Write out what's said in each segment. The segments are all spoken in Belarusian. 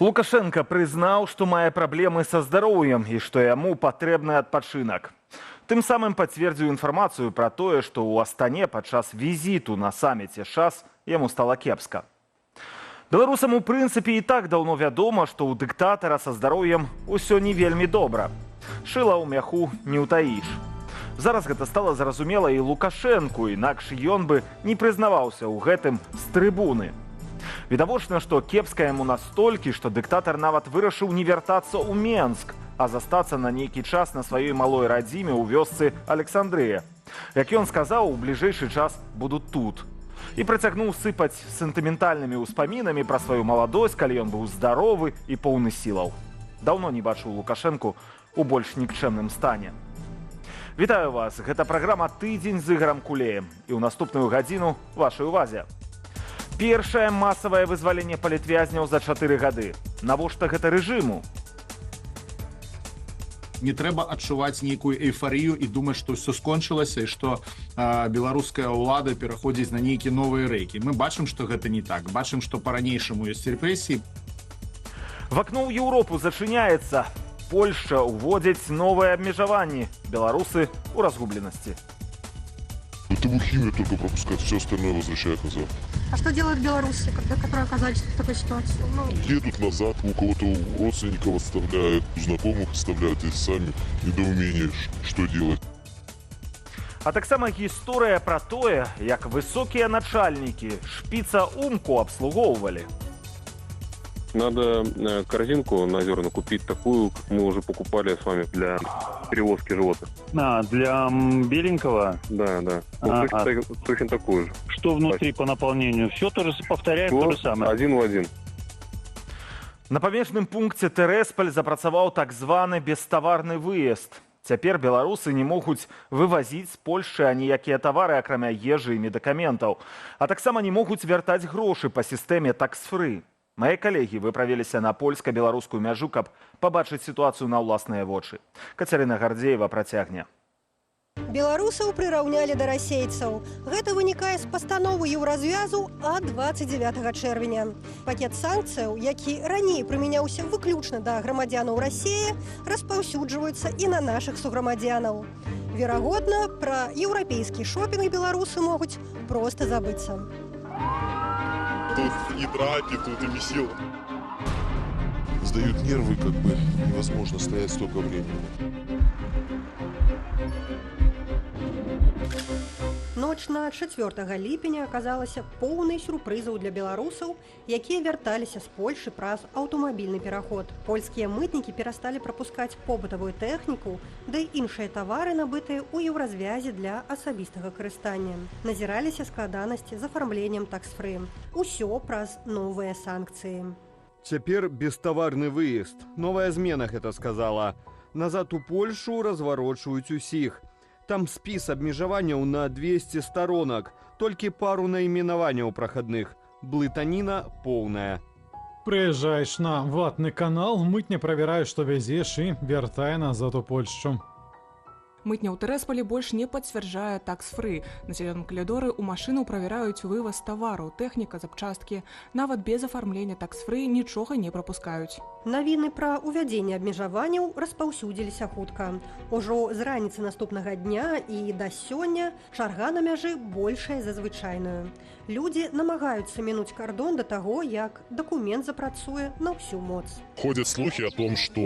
Лукашенко признаў, што мае праблемы са здароўем і што яму патрэбны адпачынак. Тым самым пацвердзіў інфармацыю пра тое, што ў Астане падчас візіту на саміце ШАС яму стала кепска. Беларусам у прынцыпе і так даўно вядома, што ў дыктатара са здароўем усё не вельмі добра. Шыла ў мяху не ўтаіш. Зараз гэта стала зразумела і Лукашэнку, інакш ён бы не прызнаваўся ў гэтым з трыбуны. Відавочна, што кепска яму настолькі, што дыктатар нават вырашыў не вяртацца ў Менск, а застацца на нейкі час на сваёй малой радзіме ў вёсцы Александрыя. Як ён сказаў, у бліжэйшы час буду тут. І працягнуў сыпаць сентыментальнымі ўспамінамі пра сваю маладосць, калі ён быў здаровы і поўны сілаў. Даўно не бачыў Лукашэнку у больш нікчэмным стане. Вітаю вас, гэта праграма «Тыдзень з Ігорам Кулеем» і ў наступную гадзіну вашай увазе. Першае масавае вызваленне палітвязняў за 4 гады. Навошта гэта рэжыму? Не трэба адчуваць нейкую эйфарыю і думаць, што ўсё скончылася і што беларуская ўлада пераходзіць на нейкія новыя рэйкі. Мы бачым, што гэта не так. Бачым, што па-ранейшаму ёсць рэпрэсіі. В акно ў Еўропу зачыняецца. Польшча ўводзіць новыя абмежаванні. Беларусы ў разгубленасці. ТВ «Химия» только пропускает, все остальное возвращает назад. А что делают белорусы, которые оказались в такой ситуации? Едут назад, у кого-то родственников оставляют, у знакомых оставляют, и сами недоумение, что делать. А таксама гісторыя пра тое, як высокія начальнікі шпіца Умку абслугоўвалі. Надо корзинку на зерна купить такую, как мы уже покупали с вами для перевозки животных. Для беленького? Да. Точно такую же. Что внутри по наполнению? Все тоже повторяем то же самое? Один в один. На памежным пункце Тэресполь запрацаваў так званы беставарны выезд. Цяпер беларусы не могуць вывазіць з Польшчы аніякія тавары, акрамя ежы і медыкаментаў. А таксама не могуць вяртаць грошы па сістэме такс-фры. Мае калегі выправіліся на польска-беларускую мяжу, каб пабачыць сітуацыю на ўласныя вочы. Кацярына Гардзеева працягне. Беларусаў прыраўнялі да расейцаў. Гэта вынікае з пастановы Еўразвязу ад 29 чэрвеня. Пакет санкцыяў, які раней прымяняўся выключна да грамадзянаў Расіі, распаўсюджваюцца і на нашых суграмадзянаў. Верагодна, пра еўрапейскі шопінг беларусы могуць проста забыцца. Тут и драки, тут и месил. Сдают нервы, как бы невозможно стоять столько времени. Ноч на 4 ліпеня аказалася поўнай сюрпрызаў для беларусаў, якія вярталіся з Польшы праз аўтамабільны пераход. Польскія мытнікі перасталі прапускаць побытавую тэхніку, да і іншыя тавары, набытыя ў еўразвязе для асабістага карыстання. Назіраліся складанасці з афармленнем такс-фры. Усё праз новыя санкцыі. Цяпер беставарны выезд. Новая змена гэта сказала. Назад у Польшу разварочваюць усіх. Там спіс абмежаванняў на 200 сторонак, толькі пару найменаванняў прахадных. Блытаніна поўная. Прыязджаеш на ватны канал, мытня правярае, што вязеш і вяртае назад у Польшчу. Мытня ў Тэресполі больш не пацвярджае такс-фры. На зялёным калідоры ў машыну правяраюць вываз тавараў, тэхніка, запчасткі. Нават без афармлення такс-фры нічога не прапускаюць. Навіны пра ўвядзенне абмежаванняў распаўсюдзіліся хутка. Ужо з раніцы наступнага дня і да сёння чарга на мяжы большая за звычайную. Людзі намагаюцца мінуць кардон да таго, як дакумент запрацуе на ўсю моц. Ходят слухи о том, что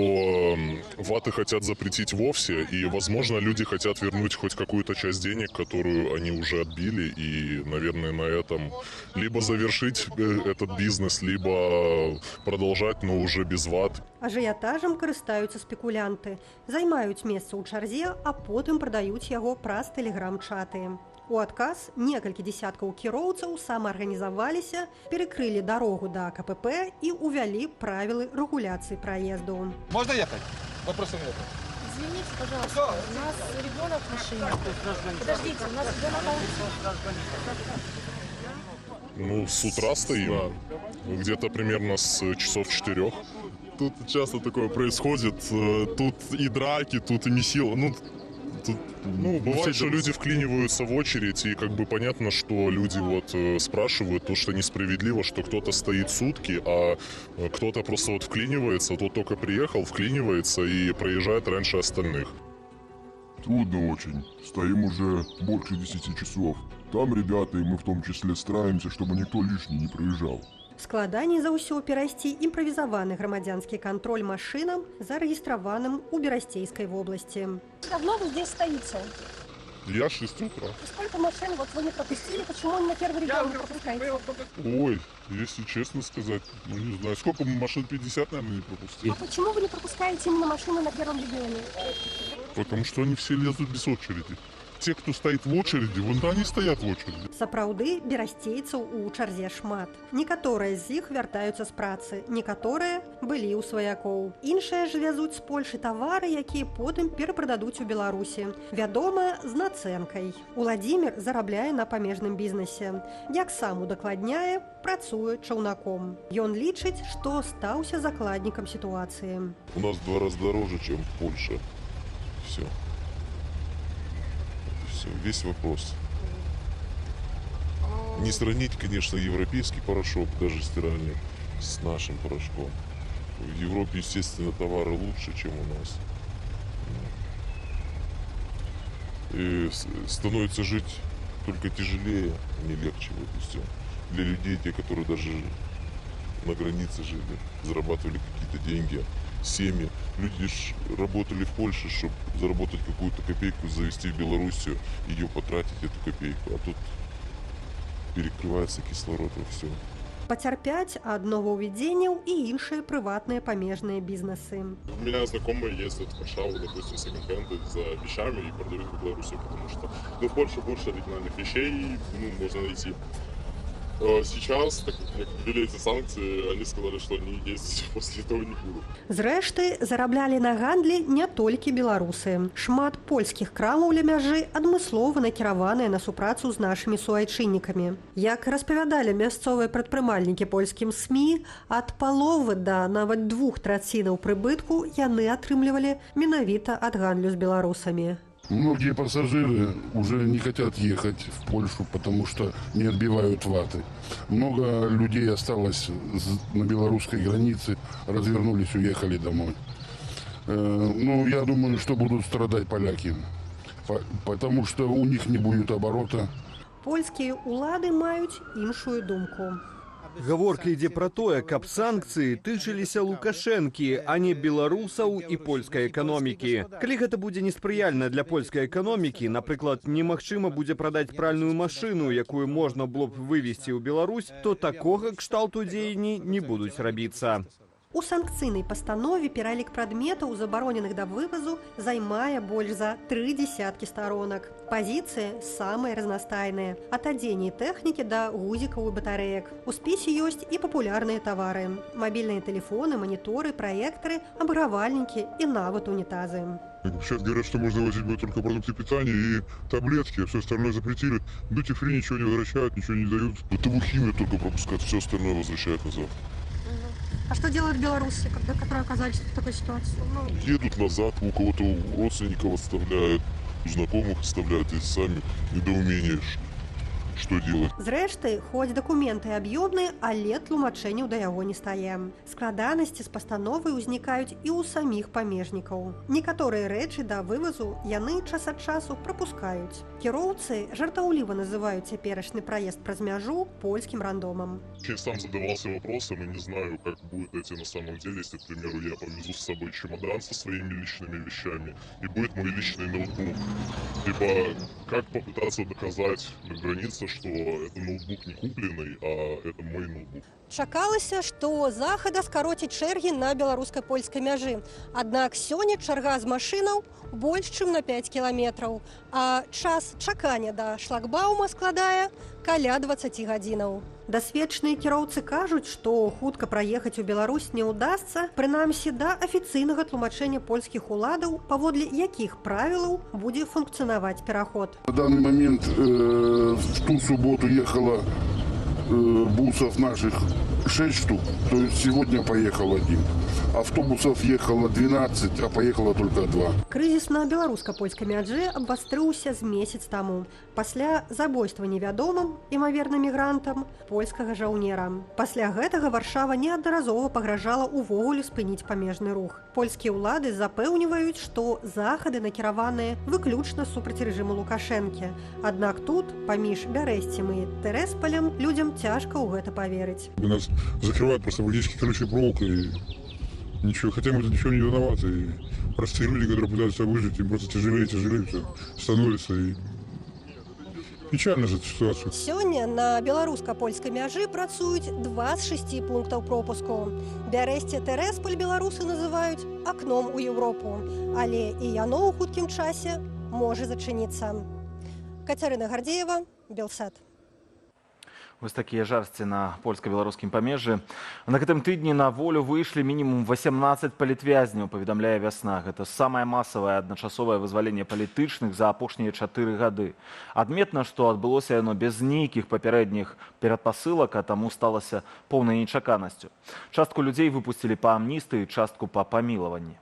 ваты хотят запретить вовсе, и, возможно, люди хотят вернуть хоть какую-то часть денег, которую они уже отбили, и, наверное, на этом либо завершить этот бизнес, либо продолжать, но уже без ват. Ажыятажам карыстаюцца спекулянты, займаюць месца ў чарзе, а потым прадаюць яго праз тэлеграм-чаты. У адказ некалькі дзесяткаў кіроўцаў самаарганізаваліся, перекрылі дарогу да КПП і ўвялі правілы рэгуляцыі праезду. Можно ехать? Вопросов нет. Извините, пожалуйста, у нас ребенок в машине. Подождите, у нас ребенок на улице. Ну, с утра стоим, где-то примерно с часов 4. Тут часто такое происходит, тут и драки, тут и месило. Ну, Тут, бывает, что люди вклиниваются в очередь, и как бы понятно, что люди вот спрашивают то, что несправедливо, что кто-то стоит сутки, а кто-то просто вот вклинивается, тот только приехал, вклинивается и проезжает раньше остальных. Трудно очень. Стоим уже больше 10 часов. Там ребята, и мы в том числе стараемся, чтобы никто лишний не проезжал. Складаней за ўсё перайсці імправізаваны грамадзянскі кантроль машинам, зарэгістраваным у Берасцейской области. Давно вы здесь стоите? Я 6 утра. Сколько машин вот вы не пропустили? Почему на первый регион не пропускаете? Ой, если честно сказать, не знаю, сколько машин, 50, наверное, не пропустили. А почему вы не пропускаете именно машины на первом регионе? Потому что они все лезут без очереди. Те, кто стоит в очереди, вон они стоят в очереди. Сапраўды, берасцейцаў у чарзе шмат. Некаторыя з іх вяртаюцца з працы, некаторыя былі ў сваякоў. Іншыя ж вязуць з Польшы тавары, якія потым перапрададуць у Беларусі. Вядома, з нацэнкай. Уладзімір зарабляе на памежным бізнесе. Як сам удакладняе, працуе чаўнаком. Ён лічыць, што стаўся закладнікам сітуацыі. У нас 2 раза дороже, чем в Польше. Все. Весь вопрос. Не сравнить, конечно, европейский порошок, даже стиральный, с нашим порошком. В Европе, естественно, товары лучше, чем у нас. И становится жить только тяжелее, не легче, вот и все. Для людей, те, которые даже на границе жили, зарабатывали какие-то деньги, семьи. Люди ж работали в Польше, чтобы заработать какую-то копейку, завести в Белоруссию, ее потратить, эту копейку. А тут перекрывается кислород и все. Пацярпяць ад новаўвядзенняў і іншыя прыватныя памежныя бізнесы. У меня знакомые ездят в Варшаву, допустим, секонд-хенды за вещами и продают в Беларуси, потому что в Польше больше оригинальных вещей, можно найти. Сейчас, так как ввели эти санкции, они сказали, что они ездить после этого не будут. Зрэшты, зараблялі на гандлі не толькі беларусы. Шмат польскіх крамаў ля мяжы адмыслова накіраваныя на супрацу з нашымі суайчыннікамі. Як распавядалі мясцовыя прадпрымальнікі польскім СМІ, ад паловы да нават 2/3 прыбытку яны атрымлівалі менавіта ад гандлю з беларусамі. Многие пассажиры уже не хотят ехать в Польшу, потому что не отбивают ваты. Много людей осталось на белорусской границе, развернулись, уехали домой. Ну, я думаю, что будут страдать поляки, потому что у них не будет оборота. Польскія ўлады маюць іншую думку. Гаворка ідзе пра тое, каб санкцыі тычыліся Лукашэнкі, а не беларусаў і польскай эканомікі. Калі гэта будзе неспрыяльна для польскай эканомікі, напрыклад, немагчыма будзе прадаць пральную машыну, якую можна было б вывезці ў Беларусь, то такога кшталту дзеянні не будуць рабіцца. У санкцыйнай пастанове пералік прадметаў, забароненых да вывазу, займае больш за 30 сторонак. Пазіцыі самыя разнастайныя, ад адзення і тэхнікі да гузікаў і батарэек. У спісе ёсць і папулярныя тавары: мабільныя тэлефоны, маніторы, праектары, абагравальнікі і нават унітазы. Сейчас говорят, что можно возить будет только продукты питания и таблетки, а все остальное запретили. Дьюти-фри ничего не возвращают, ничего не дают. Бытовую химию только пропускают, все остальное возвращают назад. А что делают белорусы, которые оказались в такой ситуации? Едут назад, у кого-то родственников оставляют, у знакомых оставляют, и сами недоумение, что делать. Зрэшты, хоць дакументы аб'ёмныя, але тлумачэнняў да яго не стае. Складанасці з пастановай узнікаюць і ў саміх памежнікаў. Некаторыя рэчы да вывазу яны час ад часу прапускаюць. Кіроўцы жартаўліва называюць цяперашні праезд праз мяжу польскім рандомам. Я сам задавался вопросом и не знаю, как будет это на самом деле, если, к примеру, я повезу с собой чемодан со своими личными вещами, и будет мой личный ноутбук. Либо как попытаться доказать на границе, что это ноутбук не купленный, а это мой ноутбук. Чакалася, што захада скароціць чэргі на беларуска-польскай мяжы. Аднак сёння чарга з машынаў больш чым на 5 кіламетраў, а час чакання да шлагбаума складае каля 20 гадзінаў. Дасведчаныя кіроўцы кажуць, што хутка праехаць у Беларусь не ўдасца, прынамсі да афіцыйнага тлумачэння польскіх уладаў, паводле якіх правілаў будзе функцыянаваць пераход. На данный момент в ту субботу ехало бусов наших 6 штук, то есть сегодня поехал 1. Автобусов ехало 12, а поехало только 2. Крызіс на беларуска-польскай мяжы абвастрыўся з месяц таму. Пасля забойства невядомым, імаверна мігрантам, польскага жаўнера. Пасля гэтага Варшава неаднаразова пагражала ўвогуле спыніць памежны рух. Польскія ўлады запэўніваюць, што захады накіраваныя выключна супраць рэжыму Лукашэнкі. Аднак тут, паміж Бярэсцем і Тэрэсполем, людзям цяжка ў гэта поверить. Нас закрывают просто магической колючей проволокой. Ничего, хотя мы тут ничего не виноваты. И простые люди, которые пытаются выжить, им просто тяжелее все становится. И печально же эта ситуация. Сёння на беларуска-польскай мяжы працуюць 2 з 6 пунктаў пропуску. Бярэсце Тэрэсполь беларусы называюць акном у Еўропу. Але і яно ў хуткім часе можа зачыніцца. Кацярына Гардзеева, Белсат. Вось такія жарсці на польска-беларускім памежжы. На гэтым тыдні на волю выйшлі мінімум 18 палітвязняў, паведамляе «Вясна». Гэта самае масавае адначасовае вызваленне палітычных за апошнія 4 гады. Адметна, што адбылося яно без нейкіх папярэдніх перадпасылак, а таму сталася поўнай нечаканасцю. Частку людзей выпусцілі па амністыі, частку па памілаванні.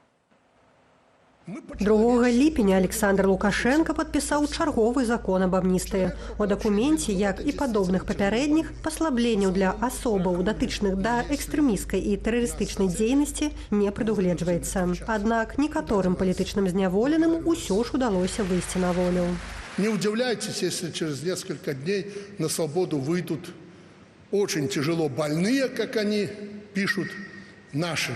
2 ліпеня Александр Лукашенко падпісаў чарговы закон аб амністыі. У дакуменце, як і падобных папярэдніх, паслабленняў для асобаў, датычных да экстрэмісцкай і тэрарыстычнай дзейнасці, не прадугледжваецца. Аднак некаторым палітычным зняволеным усё ж удалося выйсці на волю. Не удивляйтесь, если через несколько дней на свободу выйдут очень тяжело больные, как они пишут, наши,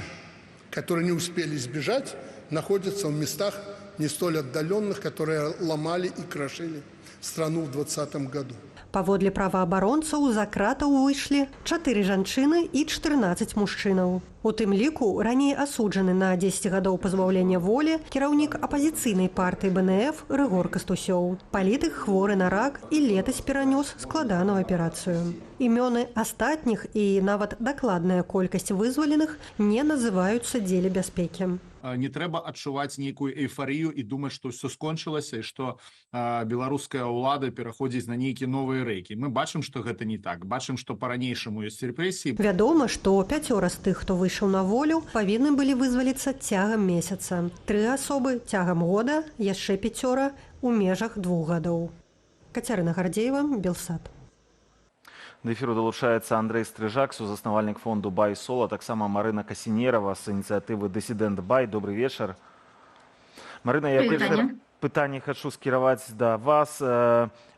которые не успели сбежать, находятся в местах не столь отдаленных, которые ломали и крошили страну в 2020 году. Паводле праваабаронцаў за кратаў выйшлі 4 жанчыны і 14 мужчынаў. У тым ліку раней асуджаны на 10 гадоў пазбаўлення волі кіраўнік апазіцыйнай партыі БНФ Рыгор Кастусёў. Палітык хворы на рак і летась перанёс складаную аперацыю. Імёны астатніх і нават дакладная колькасць вызваленых не называюцца дзеля бяспекі. Не трэба адчуваць нейкую эйфарыю і думаць, што ўсё скончылася і што беларуская ўлада пераходзіць на нейкія новыя рэйкі. Мы бачым, што гэта не так. Бачым, што па-ранейшаму ёсць рэпрэсіі. Вядома, што 5 з тых, хто выйшаў на волю, павінны былі вызваліцца цягам месяца. 3 асобы цягам года, яшчэ 5 у межах 2 гадоў. Кацярына Гардзеева, Белсат. Да эфіру далучаецца Андрэй Стрыжак, сузаснавальнік фонду «Бай Сола», таксама Марына Касінерава з ініцыятывы «Дысідэнт Бай». Добрый вечар. Марына, я першае пытанне хачу скіраваць да вас.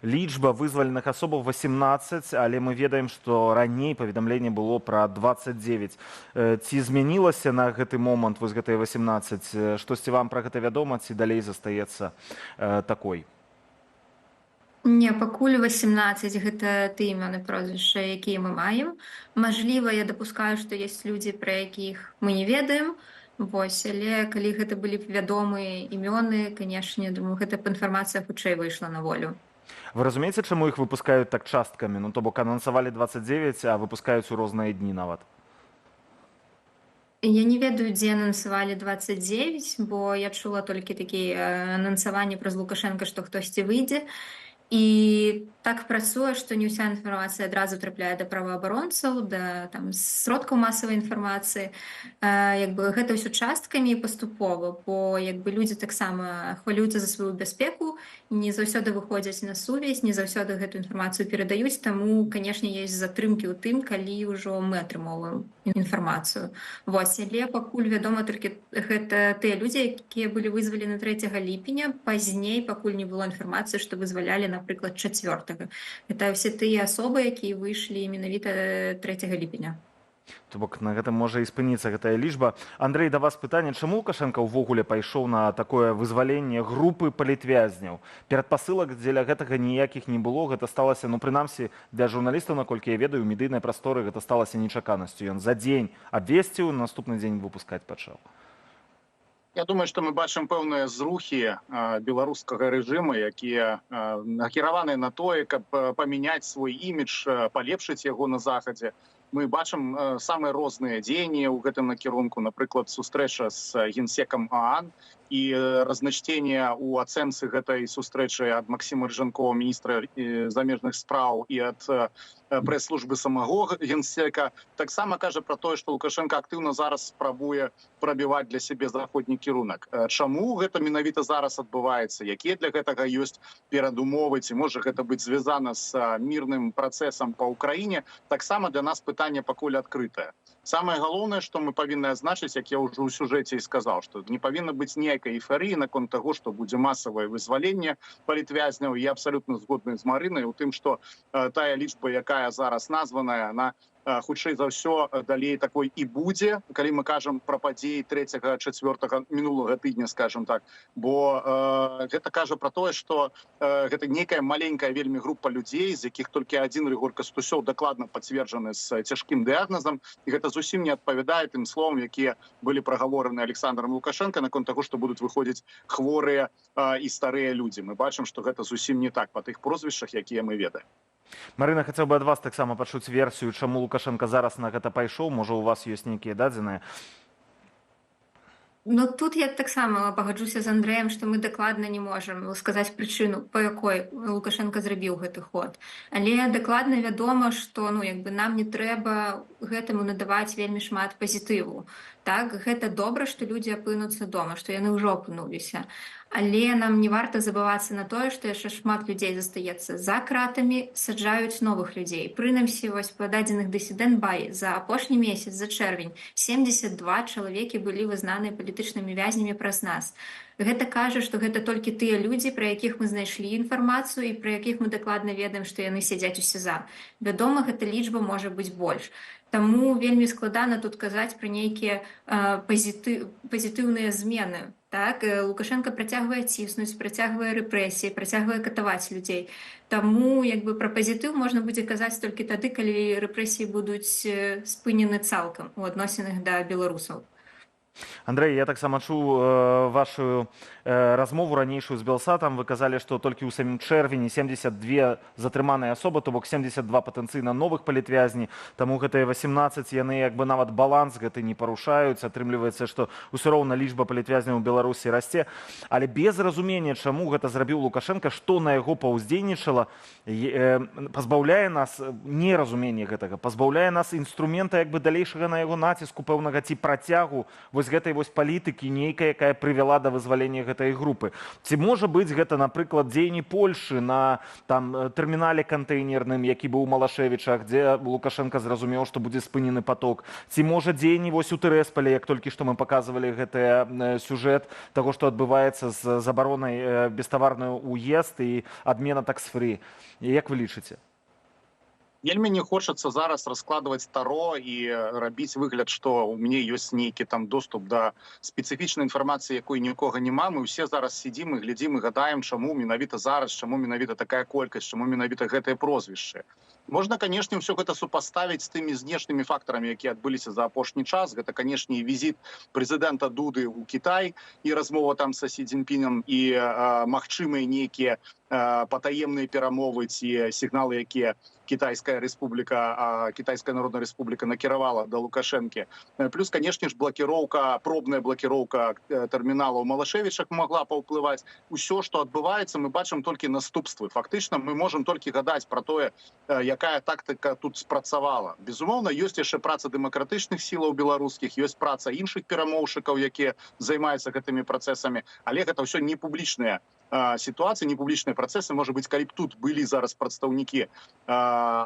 Лічба вызваленых асобаў 18, але мы ведаем, што раней паведамленне было пра 29. Ці змянілася на гэты момант вось гэтыя 18? Штосьці вам пра гэта вядома, ці далей застаецца такой? Не, пакуль 18 гэта тыя імёны прозвішча, якія мы маем. Мажліва, я дапускаю, што ёсць людзі, пра якіх мы не ведаем. Вось, але калі гэта былі б вядомыя імёны, канешне, думаю, гэта б інфармацыя хутчэй выйшла на волю. Вы разумееце, чаму іх выпускаюць так часткамі? Ну, то бок анансавалі 29, а выпускаюць у розныя дні нават. Я не ведаю, дзе анансавалі 29, бо я чула толькі такія анансаванні праз Лукашенка, што хтосьці выйдзе. І так працуе, што не ўся інфармацыя адразу трапляе да праваабаронцаў, да там сродкаў масавай інфармацыі. Гэта ўсё часткамі і паступова, бо людзі таксама хвалююцца за сваю бяспеку, не заўсёды выходзяць на сувязь, не заўсёды гэту інфармацыю перадаюць, таму, канешне, ёсць затрымкі ў тым, калі ўжо мы атрымоўваем інфармацыю. Вось, але пакуль вядома толькі гэта тыя людзі, якія былі вызвалены 3 ліпеня, пазней пакуль не было інфармацыі, што вызвалялі, напрыклад, 4. Гэта ўсе тыя асобы, якія выйшлі менавіта 3 ліпеня. То бок на гэтым можа і спыніцца гэтая лічба. Андрэй, да вас пытанне, чаму Лукашенко ўвогуле пайшоў на такое вызваленне групы палітвязняў? Перадпасылак дзеля гэтага ніякіх не было, гэта сталася, ну, прынамсі, для журналістаў, наколькі я ведаю, у медыйнай прасторы гэта сталася нечаканасцю. Ён за дзень абвесціў, наступны дзень выпускаць пачаў. Я думаю, што мы бачым пэўныя зрухі беларускага рэжыму, якія накіраваныя на тое, каб памяняць свой імідж, палепшыць яго на захадзе. мы бачым самыя розныя дзеянні ў гэтым накірунку, напрыклад, сустрэча з генсекам ААН і разначтенне ў ацэнцы гэтай сустрэчы ад Максіма Рыжанкова, міністра замежных спраў, і ад прэс-службы самого генсека таксама кажа пра тое, што Лукашенко актыўна зараз спрабуе прабіваць для сябе заходні кірунак. Чаму гэта менавіта зараз адбываецца? Якія для гэтага ёсць перадумовы? Ці можа гэта быць звязана з мірным працэсам па Ўкраіне? Таксама для нас пытанне пакуль адкрытае. Самае галоўнае, што мы павінны адзначыць, як я ўжо ў сюжэце і сказаў, што не павінна быць ніякай эйфарыі наконт таго, што будзе масавае вызваленне палітвязняў. Я абсалютна згодны з Марынай у тым, што тая лічба, якая зараз названая, она хутчэй за ўсё далей такой і будзе, калі мы кажам пра падзеі 3-4 мінулага тыдня, скажем так, бо гэта кажа пра тое, што гэта нейкая маленькая вельмі група людзей, з якіх толькі адзін Рыгор Кастусёў дакладна пацверджаны з цяжкім дыягназам, і гэта зусім не адпавядае тым словам, якія былі прагавораны Александром Лукашенко наконт таго, што будуць выходзіць хворыя і старыя людзі. Мы бачым, што гэта зусім не так па тых прозвішчах, якія мы ведаем. Марына, хацеў бы ад вас таксама пачуць версію, чаму Лукашенко зараз на гэта пайшоў. Можа, у вас ёсць нейкія дадзеныя? Ну, тут я таксама пагаджуся з Андрэем, што мы дакладна не можам сказаць прычыну, па якой Лукашенко зрабіў гэты ход. Але дакладна вядома, што нам не трэба гэтаму надаваць вельмі шмат пазітыву. Так, гэта добра, што людзі апынуцца дома, што яны ўжо апынуліся. Але нам не варта забывацца на тое, што яшчэ шмат людзей застаецца за кратамі, саджаюць новых людзей. Прынамсі, вось па дадзеных дысідэнт-бай за апошні месяц, за чэрвень, 72 чалавекі былі вызнаныя палітычнымі вязнямі праз нас. Гэта кажа, што гэта толькі тыя людзі, пра якіх мы знайшлі інфармацыю і пра якіх мы дакладна ведаем, што яны сядзяць у СІЗА. Вядома, гэта лічба можа быць больш. Таму вельмі складана тут казаць пра нейкія пазітыўныя змены. Так, Лукашенко працягвае ціснуць, працягвае рэпрэсіі, працягвае катаваць людзей. Таму пра пазітыў можна будзе казаць толькі тады, калі рэпрэсіі будуць спынены цалкам у адносінах да беларусаў. Андрей, я таксама чуў вашу размову ранейшую з Белсатам. Вы казалі, што толькі ў самім чэрвені 72 затрыманыя асобы, то бок 72 патэнцыйна новых палітвязні, таму гэтыя 18 яны нават баланс гэты не парушаюць. Атрымліваецца, што ўсё роўна лічба палітвязняў у Беларусі расце. Але без разумення, чаму гэта зрабіў Лукашенко, што на яго паўздзейнічала, пазбаўляе нас неразумення гэтага, пазбаўляе нас інструмента далейшага на яго націску пэўнага ці працягу гэтай палітыкі нейкая, якая прывяла да вызвалення гэтай групы. Ці можа быць гэта, напрыклад, дзеянні Польшы на тэрмінале кантэйнерным, які быў у Малашевічах, дзе Лукашенко зразумеў, што будзе спынены поток. Ці можа дзеянні у Тэрэсполі, як толькі што мы паказвалі гэты сюжэт таго, што адбываецца з забаронай беставарны ўезд і адмена такс-фрі. Як вы лічыце? Вельмі не хочацца зараз раскладваць таро і рабіць выгляд, што ў мяне ёсць нейкі доступ да спецыфічнай інфармацыі, якой нікога няма. Мы ўсе зараз сидзім і глядзім і гадаем, чаму менавіта зараз, чаму менавіта такая колькасць, чаму менавіта гэтае прозвішча. Можна, канешне, ўсё гэта супаставіць з тымі знешнімі фактарамі, якія адбыліся за апошні час. Гэта, канешне, і візіт прэзідэнта Дуды ў Кітай і размова там са Сі Цзіньпінем і магчымыя нейкія патаемныя перамовы ці сігналы, якія Китайская Народная Республика накіравала до Лукашенко. Плюс, конечно ж, пробная блокировка терминала у Малашевичах могла паўплываць. Усё, што адбываецца, мы бачым толькі наступствы. Фактычна, мы можем толькі гадаць пра тое, якая тактыка тут спрацавала. Безумоўна, ёсць яшчэ праца дэмакратычных сілаў беларускіх, ёсць праца іншых перамоўшчыкаў, якія займаюцца гэтымі працэсамі, але гэта ўсё не публічныя ситуации, не публічныя працэсы. Можа быць, калі б тут былі зараз прадстаўнікі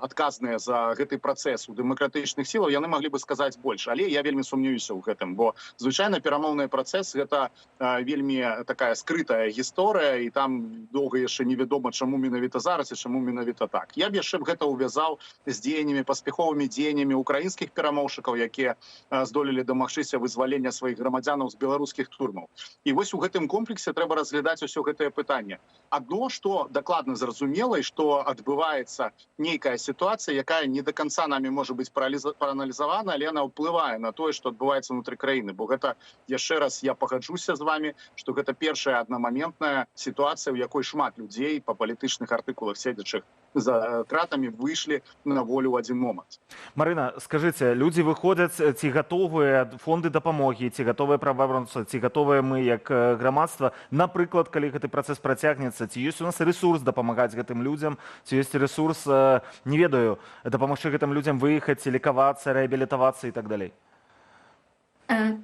адказныя за гэты працэс у дэмакратычных сілаў, яны маглі бы сказаць больш. Але я вельмі сумнююся ў гэтым, бо звычайна перамоўны працэс гэта вельмі такая скрытая гісторыя, і там доўга яшчэ невядома, чаму менавіта зараз і чаму менавіта так. Я б яшчэ гэта ўвязаў з дзеяннямі, паспяховымі дзеяннямі украінскіх перамоўшчыкаў, якія здолелі дамагчыся вызвалення сваіх грамадзянаў з беларускіх турмаў. І вось у гэтым комплексе трэба разглядаць усё гэтае пытанне. Адно, што дакладна зразумела, і што адбываецца нейкая сітуацыя, якая не до конца нами можа быць прааналізавана, але яна ўплывае на тое, што адбываецца ўнутры краіны. Бо гэта, яшчэ раз, я пагаджуся з вами, што гэта першая аднамаментная сітуацыя, у якой шмат людзей па палітычных артыкулах седзячых за кратамі выйшлі на волю ў адзін момант. Марына, скажыце, людзі выходзяць, ці гатовыя фонды дапамогі, ці гатовыя праваабаронцы, ці гатовыя мы як грамадства, напрыклад, калі гэты працэс працягнецца, ці ёсць у нас ресурс дапамагаць гэтым людзям, ці ёсць ресурс, не ведаю, дапамагчы гэтым людзям выехаць, лікавацца, рэабілітавацца і так далей?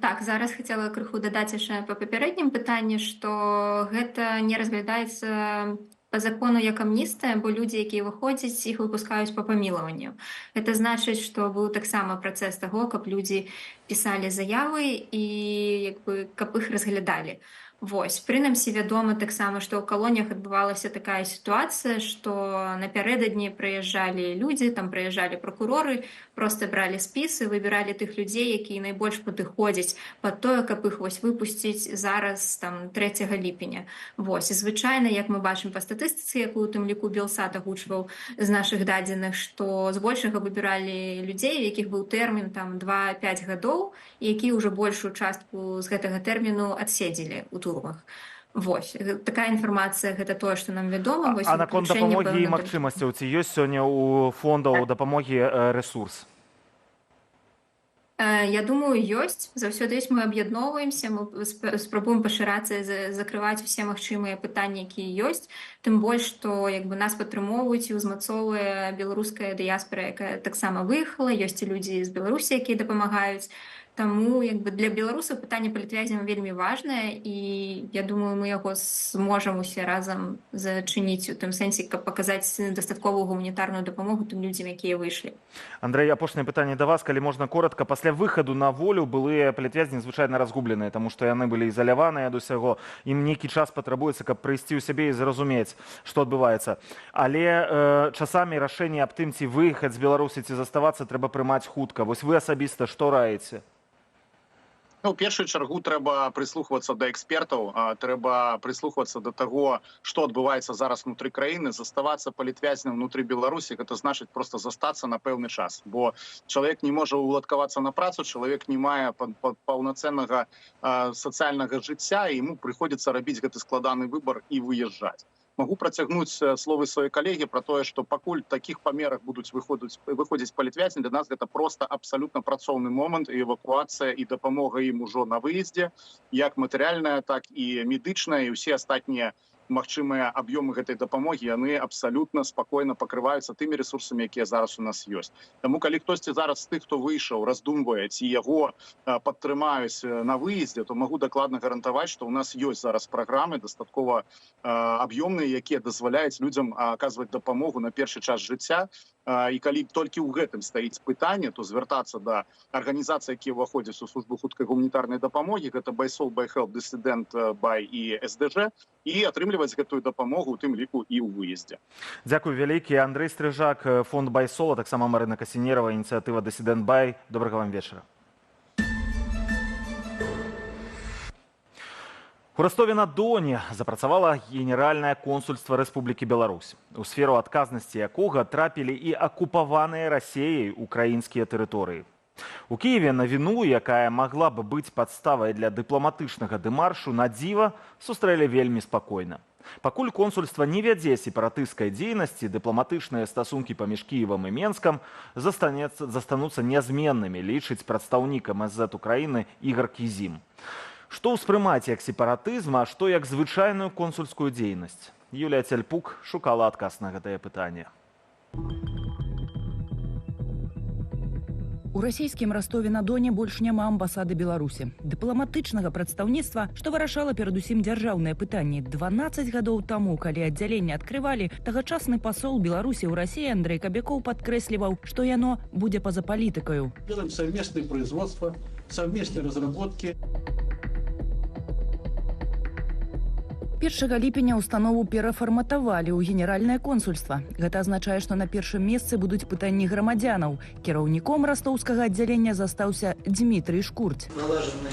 Так, зараз хацела крыху дадаць яшчэ па папярэднім пытанні, што гэта не разглядаецца по закону як амністыя, бо людзі, якія выходзяць, іх выпускаюць па памілаванню. Гэта значыць, што быў таксама працэс таго, каб людзі пісалі заявы і каб іх разглядалі. Вось, прынамсі вядома таксама, што ў калоніях адбывалася такая сітуацыя, што напярэдадні прыязджалі людзі, там прыязджалі пракуроры, проста бралі спісы, выбіралі тых людзей, якія найбольш падыходзяць пад тое, каб іх вось выпусціць зараз там 3 ліпеня. Вось, і звычайна, як мы бачым па статыстыцы, якую у тым ліку Белсат агучваў з нашых дадзеных, што збольшага выбіралі людзей, у якіх быў тэрмін там 2-5 гадоў, які ўжо большую частку з гэтага тэрміну адседзелі ў турмах. Вось, такая інфармацыя, гэта тое, што нам вядома. А наконт дапамогі і магчымасцяў, ці ёсць сёння ў фондаў дапамогі ресурс? Я думаю, ёсць. Заўсёды ёсць, мы аб'ядноўваемся, мы спрабуем пашырацца, закрываць усе магчымыя пытанні, якія ёсць. Тым больш, што нас падтрымоўваюць і ўзмацоўвае беларуская дыяспара, якая таксама выехала, ёсць і людзі з Беларусі, якія дапамагаюць. Таму для беларусаў пытанне палітвязняў вельмі важнае, і я думаю, мы яго зможам усе разам зачыніць у тым сэнсе, каб паказаць дастатковую гуманітарную дапамогу тым людзям, якія выйшлі. Андрэй, апошняе пытанне да вас, калі можна коротка. Пасля выхаду на волю былыя палітвязні звычайна разгубленыя, таму што яны былі ізаляваныя ад усяго. Ім нейкі час патрабуецца, каб прыйсці ў сябе і зразумець, што адбываецца. Але часамі рашэнне аб тым, ці выехаць з Беларусі, ці заставацца, трэба прымаць хутка. Вось вы асабіста што раіце? У першую чаргу трэба прыслухвацца да экспертаў, трэба прыслухвацца да таго, што адбываецца зараз внутры краіны, заставацца палітвязням внутры Беларусі, гэта значыць проста застацца на пэўны час, бо чалавек не можа уладкавацца на працу, чалавек не мае паўнацэннага сацыяльнага жыцця, і яму прыходзіцца рабіць гэты складаны выбар і выязджаць. Могу працягнуць словы сваёй калегі пра тое, што пакуль такіх памерах будуць выходзіць палітвязні, для нас гэта проста абсалютна працоўны момант, і эвакуацыя і дапамога ім ужо на выездзе, як матэрыяльная, так і медычная, і ўсе астатнія магчымыя аб'ёмы гэтай дапамогі, яны абсалютна спакойна пакрываюцца тымі ресурсамі, якія зараз у нас ёсць. Таму калі хтосьці зараз з тых, хто выйшаў, раздумвае, ці яго падтрымаюць на выездзе, то магу дакладна гарантаваць, што у нас ёсць зараз праграмы дастаткова аб'ёмныя, якія дазваляюць людзям аказваць дапамогу на першы час жыцця. І калі толькі ў гэтым стаіць пытанне, то звяртацца да арганізацый, якія ўваходзяць у службу хуткай гуманітарнай дапамогі, гэта BySol, ByHelp, Dissident, By і SDG, і атрымліваць гэтую дапамогу, у тым ліку і ў выездзе. Дзякуй вялікі. Андрэй Стрыжак, фонд BySol, а таксама Марына Касінерава, ініцыятыва Dissident By. Добрага вам вечара. У Ростове-на-Доне запрацавала Генеральнае консульства Рэспублікі Беларусь, у сферу адказнасці якога трапілі і акупаваныя Расіяй украінскія тэрыторыі. У Кіеве на віну, якая магла б быць падставай для дыпламатычнага дэмаршу, на дзіва сустрэлі вельмі спакойна. Пакуль консульства не вядзе сепаратысцкай дзейнасці, дыпламатычныя стасункі паміж Кіевам і Менскам застануцца нязменнымі, лічыць прадстаўнік МСЗ Украіны Ігор Кізім. Што ўспрымаць як сепаратызм, а што як звычайную консульскую дзейнасць? Юлія Цельпук шукала адказ на гэтае пытанне. У расійскім Ростове-на-Доне больш няма амбасады Беларусі. Дыпламатычнага прадстаўніцтва, што вырашала перадусім дзяржаўныя пытанні. 12 гадоў таму, калі аддзяленне адкрывалі, тагачасны пасол Беларусі ў Расіі Андрэй Кабякоў падкрэсліваў, што яно будзе па-за палітыкаю. Делаем совместное производство, совместные разработки. 1 ліпеня установу перафарматавалі ў генеральнае консульства. Гэта азначае, што на першым месцы будуць пытанні грамадзянаў. Кіраўніком растоўскага аддзялення застаўся Дмітрый Шкурць. Налажаны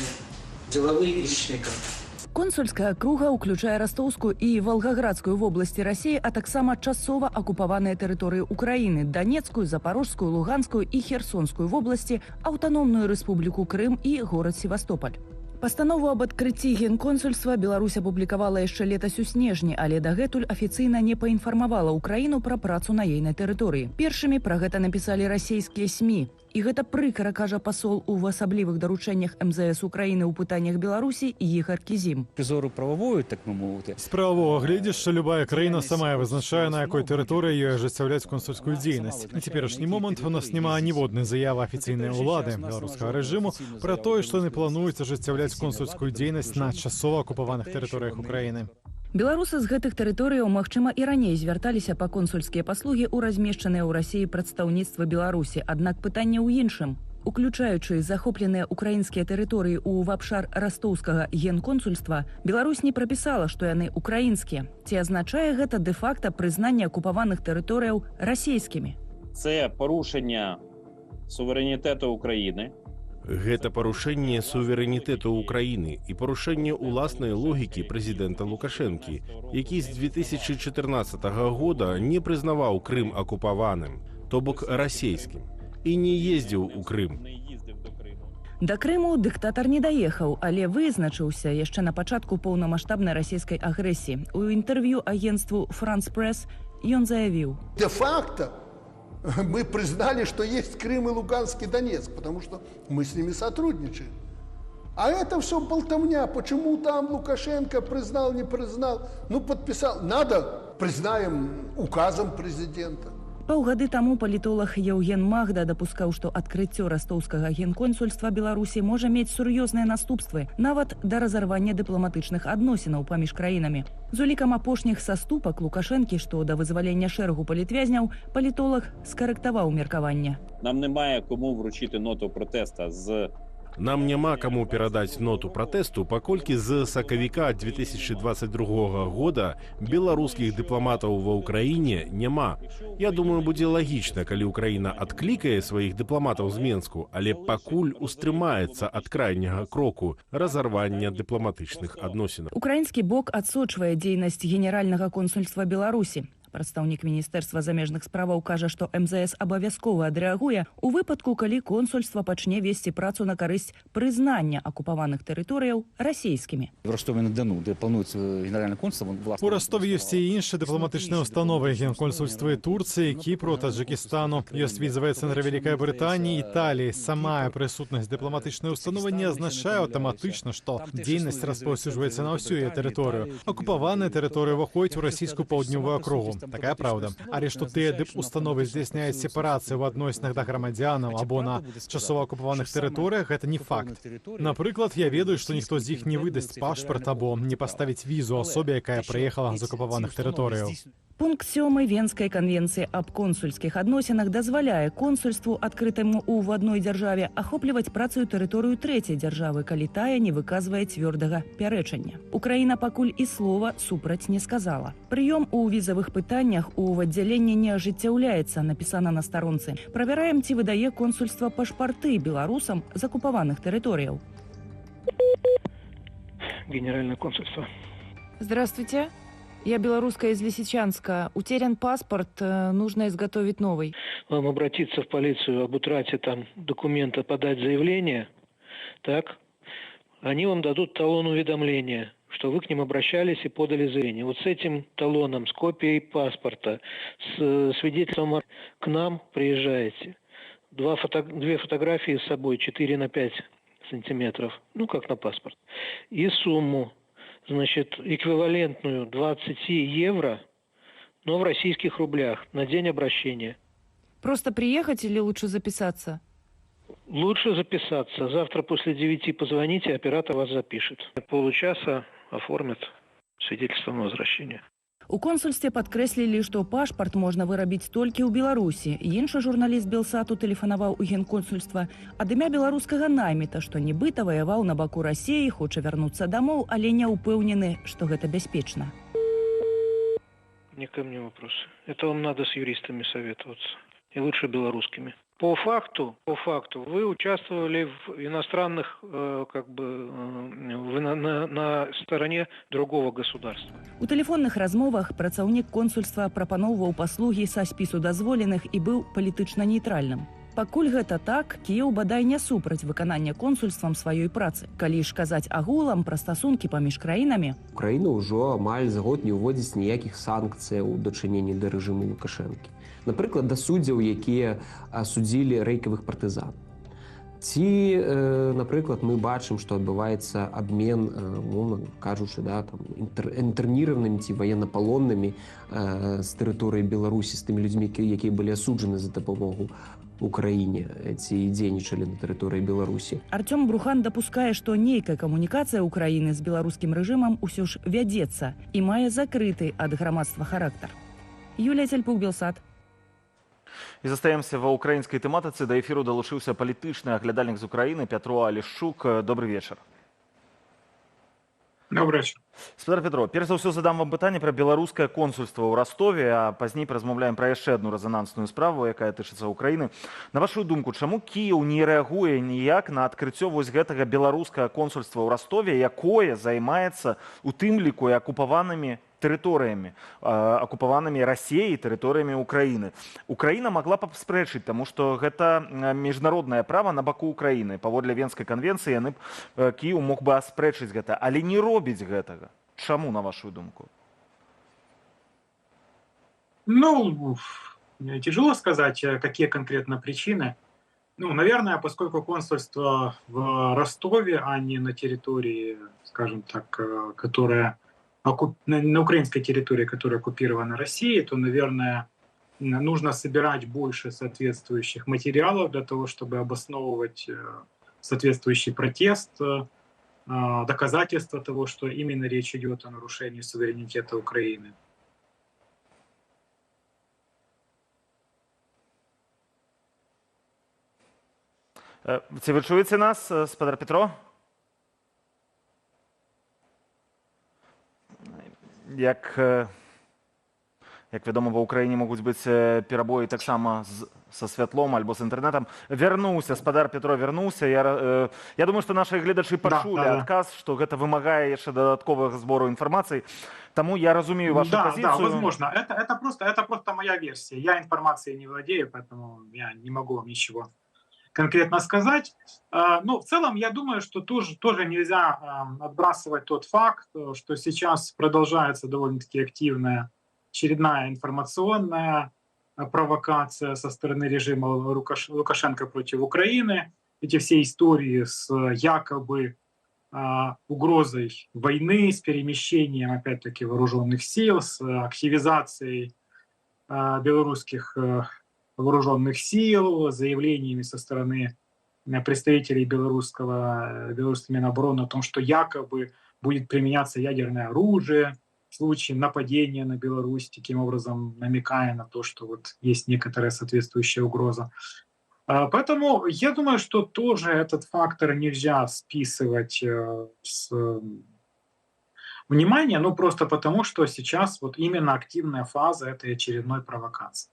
деловые и личные контакты. Консульская акруга ўключае Растоўскую і Волгаградскую вобласці Расіі, а таксама часова акупаваныя тэрыторыі Украіны, Донецкую, Запорожскую, Луганскую і Херсонскую вобласці, аўтаномную рэспубліку Крым і горад Севастополь. Пастанову аб адкрыцці генконсульства Беларусь апублікавала яшчэ летась у снежні, але дагэтуль афіцыйна не паінфармавала ўкраіну пра працу на ейнай тэрыторыі. Першымі пра гэта напісалі расійскія СМІ. І гэта прыкра, кажа пасол у асаблівых даручэннях МЗС Украіны ў пытаннях Беларусі Ігор Кізім. Призору правовую, так бы мовити. З правового гледзяшча любая краіна сама вызначае, на якой тэрыторыі ёй ажыццяўляць консульскую дзейнасць. На цяперашні момант у нас няма ніводнай заявы афіцыйнай улады беларускага рэжыму пра тое, што яны плануюць ажыццяўляць консульскую дзейнасць на часова акупаваных тэрыторыях Украіны. Беларусы з гэтых тэрыторыяў, магчыма, і раней звярталіся па консульскія паслугі ў размешчаныя ў Расіі прадстаўніцтва Беларусі. Аднак пытанне ў іншым. Уключаючы захопленыя украінскія тэрыторыі ў абшар растоўскага генконсульства, Беларусь не прапісала, што яны украінскія. Ці азначае гэта дэ-факта прызнанне акупаваных тэрыторыяў расійскімі? Це порушення суверенітету України. Гэта парушэнне суверэнітэту ўкраіны і парушэнне ўласнай логікі прэзідэнта Лукашэнкі, які з 2014 года не прызнаваў Крым акупаваным, то бок расійскім, і не ездзіў у Крым. Да Крыму дыктатар не даехаў, але вызначыўся яшчэ на пачатку поўнамаштабнай расійскай агрэсіі. У інтэрв'ю агенству «Франс Пресс» ён заявіў: «Де-факто мы признали, что есть Крым и Луганск и Донецк, потому что мы с ними сотрудничаем. А это все болтовня. Почему там Лукашенко признал, не признал? Ну, подписал. Надо, признаем указом президента». Паўгады таму палітолог Еўген Магда дапускаў, што адкрыццё растоўскага генконсульства Беларусі можа мець сур'ёзныя наступствы, нават да разарвання дыпламатычных адносінаў паміж краінамі. З улікам апошніх саступак Лукашэнкі, што да вызвалення шэрагу палітвязняў, палітолог скарэктаваў меркаванне. Нам немає кому вручити ноту протеста з... Нам няма каму перадаць ноту пратэсту, паколькі з сакавіка 2022 года беларускіх дыпламатаў ва ўкраіне няма. Я думаю, будзе лагічна, калі ўкраіна адклікае сваіх дыпламатаў з Менску, але пакуль устрымаецца ад крайняга кроку разарвання дыпламатычных адносінаў. Украінскі бок адсочвае дзейнасць генеральнага консульства Беларусі. Прадстаўнік міністэрства замежных справаў кажа, што МЗС абавязкова адрэагуе у выпадку, калі консульства пачне весці працу на карысць прызнання акупаваных тэрыторыяў расійскімі. В Ростове-на-Дону, де плануецца генеральне консульство, У Ростове ёсць і іншыя дыпламатычныя установы, генконсульствы Турцыі, Кіпру, Таджикістану. Ёсць візавыя цэнтры Вялікай Брытаніі, Італіі. Самая прысутнасць дыпламатычнай установы не азначае аўтаматычна, што дзейнасць распаўсюджваецца на ўсю яе тэрыторыю. Акупаваныя тэрыторыі ўваходзяць у расійскую паўднёвую акругу. Такая правда. Але што тыя дып-установы здзяйсняюць сепарацыю ў адносінах да грамадзянаў або на часова акупаваных тэрыторыях, гэта не факт. Напрыклад, я ведаю, што ніхто з іх не выдасць пашпарт або не паставіць візу асобе, якая прыехала з акупаваных тэрыторыяў. Пункт 7 Венскай канвенцыі аб консульскіх адносінах дазваляе консульству, адкрытаму ў адной дзяржаве, ахопліваць працаю тэрыторыю трэцяй дзяржавы, калі тая не выказвае цвёрдага пярэчання. Украіна пакуль і слова супраць не сказала. Прыём у візавых пытаннях у аддзяленні не ажыццяўляецца, напісана на старонцы. Правяраем, ці выдае консульства пашпарты беларусам з акупаваных тэрыторыяў. Генеральное консульство. Здравствуйте. Я белорусская из Лисичанска. Утерян паспорт, нужно изготовить новый. Вам обратиться в полицию об утрате там документа, подать заявление, так? Они вам дадут талон уведомления, что вы к ним обращались и подали заявление. Вот с этим талоном, с копией паспорта, с свидетельством к нам приезжаете. Две фотографии с собой, 4×5 сантиметров, ну как на паспорт. И сумму. Значит, эквивалентную 20 евро, но в российских рублях на день обращения. Просто приехать или лучше записаться? Лучше записаться. Завтра после 9 позвоните, оператор вас запишет. Получаса оформят свидетельство на возвращение. У консульстве падкрэслілі, што пашпарт можна вырабіць толькі ў Беларусі. Іншы журналіст Белсату тэлефанаваў у генконсульства ад імя беларускага найміта, што нібыта ваяваў на баку Расіі, хоча вярнуцца дамоў, але не ўпэўнены, што гэта бяспечна. Не ко мне вопрос. Это вам надо с юристами советоваться. И лучше белорусскими. По факту вы участвовали в иностранных, на стороне другого государства. У тэлефонных размовах працаўнік консульства прапаноўваў паслугі са спісу дазволеных і быў палітычна нейтральным. Пакуль гэта так, Кіеў бадай не супраць выканання консульствам сваёй працы. Калі ж казаць агулам пра стасункі паміж краінамі, Украіна ўжо амаль за год не ўводзіць ніякіх санкцыяў у дачыненні да рэжыму Лукашэнкі. Напрыклад, да суддзяў, якія судзілі рэйкавых партызан. Ці, напрыклад, мы бачым, што адбываецца абмен, кажучы, інтэрніраванымі ці ваеннапалоннымі з тэрыторыі Беларусі з тымі людзьмі, якія былі асуджаны за дапамогу Украіне ці дзейнічалі на тэрыторыі Беларусі. Артём Брухан дапускае, што нейкая камунікацыя Украіны з беларускім рэжымам усё ж вядзецца і мае закрыты ад грамадства характар. Юлія Цяльпук, Белсат. І застаемся ва ўкраінскай тэматыцы. Да эфіру далучыўся палітычны аглядальнік з Украіны Пятро Алешчук. Добрый вечар. Добрый вечер. Спадар Петро, перш за ўсё задам вам пытанне пра беларускае консульства ў Ростове, а пазней паразмаўляем пра яшчэ адну рэзанансную справу, якая тычыцца Украіны. На вашу думку, чаму Кіеў не рэагуе ніяк на адкрыццё вось гэтага беларускага консульства ў Ростове, якое займаецца у тым ліку і акупаванымі тэрыторыямі, акупаванымі Расіяй і тэрыторыямі Украіны. Украіна магла б спрэчыць, таму што гэта міжнароднае права на баку Украіны. Паводле Венскай канвенцыі Кіеў мог бы аспрэчыць гэта, але не робіць гэтага. Чаму, на вашу думку? Тяжело сказать, какие конкретно причины. Наверное, поскольку консульство в Ростове, а не на территории, скажем так, которая на украинской территории, которая оккупирована Россией, то, наверное, нужно собирать больше соответствующих материалов для того, чтобы обосновывать соответствующий протест, доказательства того, что именно речь идет о нарушении суверенитета Украины. Ці ви чуєте нас, спадар Петро? Як вядома, ва ўкраіне могуць быць перабоі таксама са святлом альбо з інтэрнэтам. Вярнуўся, спадар Петро вярнуўся. Я думаю, што нашы гледачы пачулі адказ, што гэта вымагае яшчэ дадатковага збору інфармацыі. Таму я разумею вашу позицию. Да, возможно. Это просто моя версия. Я информацией не владею, поэтому я не могу вам ничего конкретно сказать. Но в целом я думаю, что тоже нельзя отбрасывать тот факт, что сейчас продолжается довольно-таки активная очередная информационная провокация со стороны режима Лукашенко против Украины. Эти все истории с якобы угрозой войны, с перемещением, опять-таки, вооруженных сил, с активизацией белорусских вооруженных сил, заявлениями со стороны представителей белорусского Минобороны о том, что якобы будет применяться ядерное оружие в случае нападения на Беларусь, таким образом намекая на то, что вот есть некоторая соответствующая угроза. Поэтому я думаю, что тоже этот фактор нельзя списывать с внимания, просто потому, что сейчас вот именно активная фаза этой очередной провокации.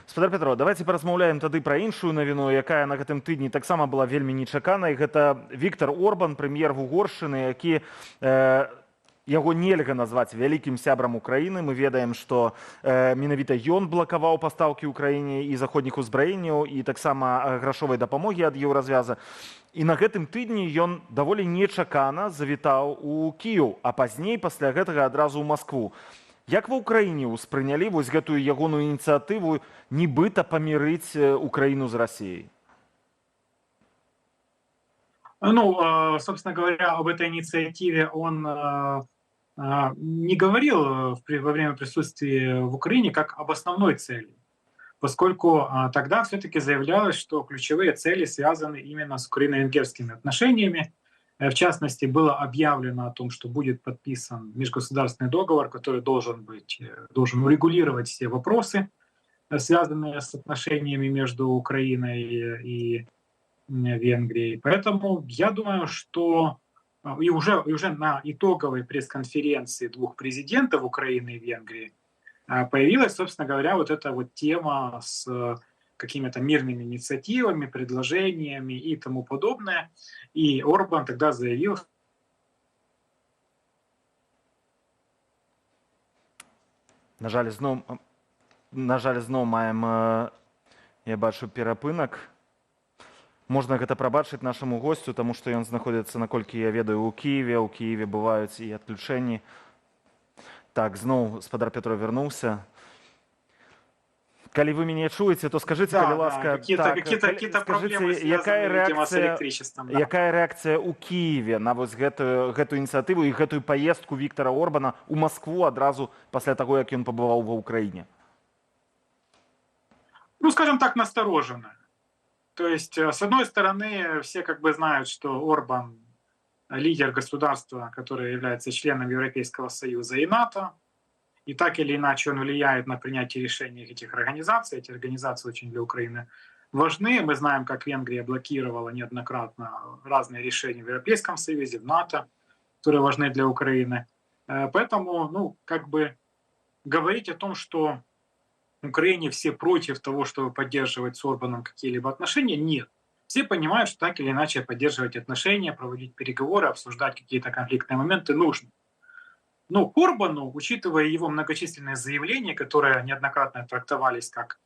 Спадар Петро, давайте паразмаўляем тады пра іншую навіну, якая на гэтым тыдні таксама была вельмі нечаканай. Гэта Віктор Орбан, прэм'ер Угоршчыны, які яго нельга назваць вялікім сябрам Украіны. Мы ведаем, што менавіта ён блакаваў пастаўкі Украіне і заходніх узбраенняў, і таксама грашовай дапамогі ад еўразвяза. І на гэтым тыдні ён даволі нечакана завітаў у Кіеў, а пазней пасля гэтага адразу ў Маскву. Як ва ўкраіне ўспрынялі вось гэтую ягоную ініцыятыву нібыта памірыць Украіну з Расіяй? Собственно говоря, об этой инициативе он не говорил во время присутствия в Украине как об основной цели, поскольку тогда все-таки заявлялось, что ключевые цели связаны именно с украино-венгерскими отношениями. В частности, было объявлено о том, что будет подписан межгосударственный договор, который должен урегулировать все вопросы, связанные с отношениями между Украиной и Венгрией. Поэтому я думаю, что и уже на итоговой пресс-конференции двух президентов Украины и Венгрии появилась, собственно говоря, вот эта вот тема с какими-то мирными инициативами, предложениями и тому подобное. И Орбан тогда заявил... На жаль, зноў маем, я бачу, перапынак. Можна гэта прабачыць нашаму госцю, таму што ён знаходзіцца, наколькі я ведаю, у Киеве. У Киеве бываюць і адключэнні. Так, зноў спадар Петро вярнуўся. Калі вы мяне чуеце, то скажыце, калі ласка, какие-то проблемы связаны, видимо, с электричеством. Да. Якая рэакцыя ў Киеве на вось гэтую ініцыятыву і гэтую паездку Віктора Орбана ў Маскву адразу пасля таго, як ён пабываў ва Ўкраіне? Ну, скажем так, настороженно. То есть, с одной стороны, все как бы знают, что Орбан лидер государства, которое является членом Европейского Союза и НАТО, и так или иначе он влияет на принятие решений этих организаций. Эти организации очень для Украины важны. Мы знаем, как Венгрия блокировала неоднократно разные решения в Европейском Союзе, в НАТО, которые важны для Украины. Поэтому, ну, как бы говорить о том, что в Украине все против того, чтобы поддерживать с Орбаном какие-либо отношения, нет. Все понимают, что так или иначе поддерживать отношения, проводить переговоры, обсуждать какие-то конфликтные моменты нужно. Но к Орбану, учитывая его многочисленные заявления, которые неоднократно трактовались как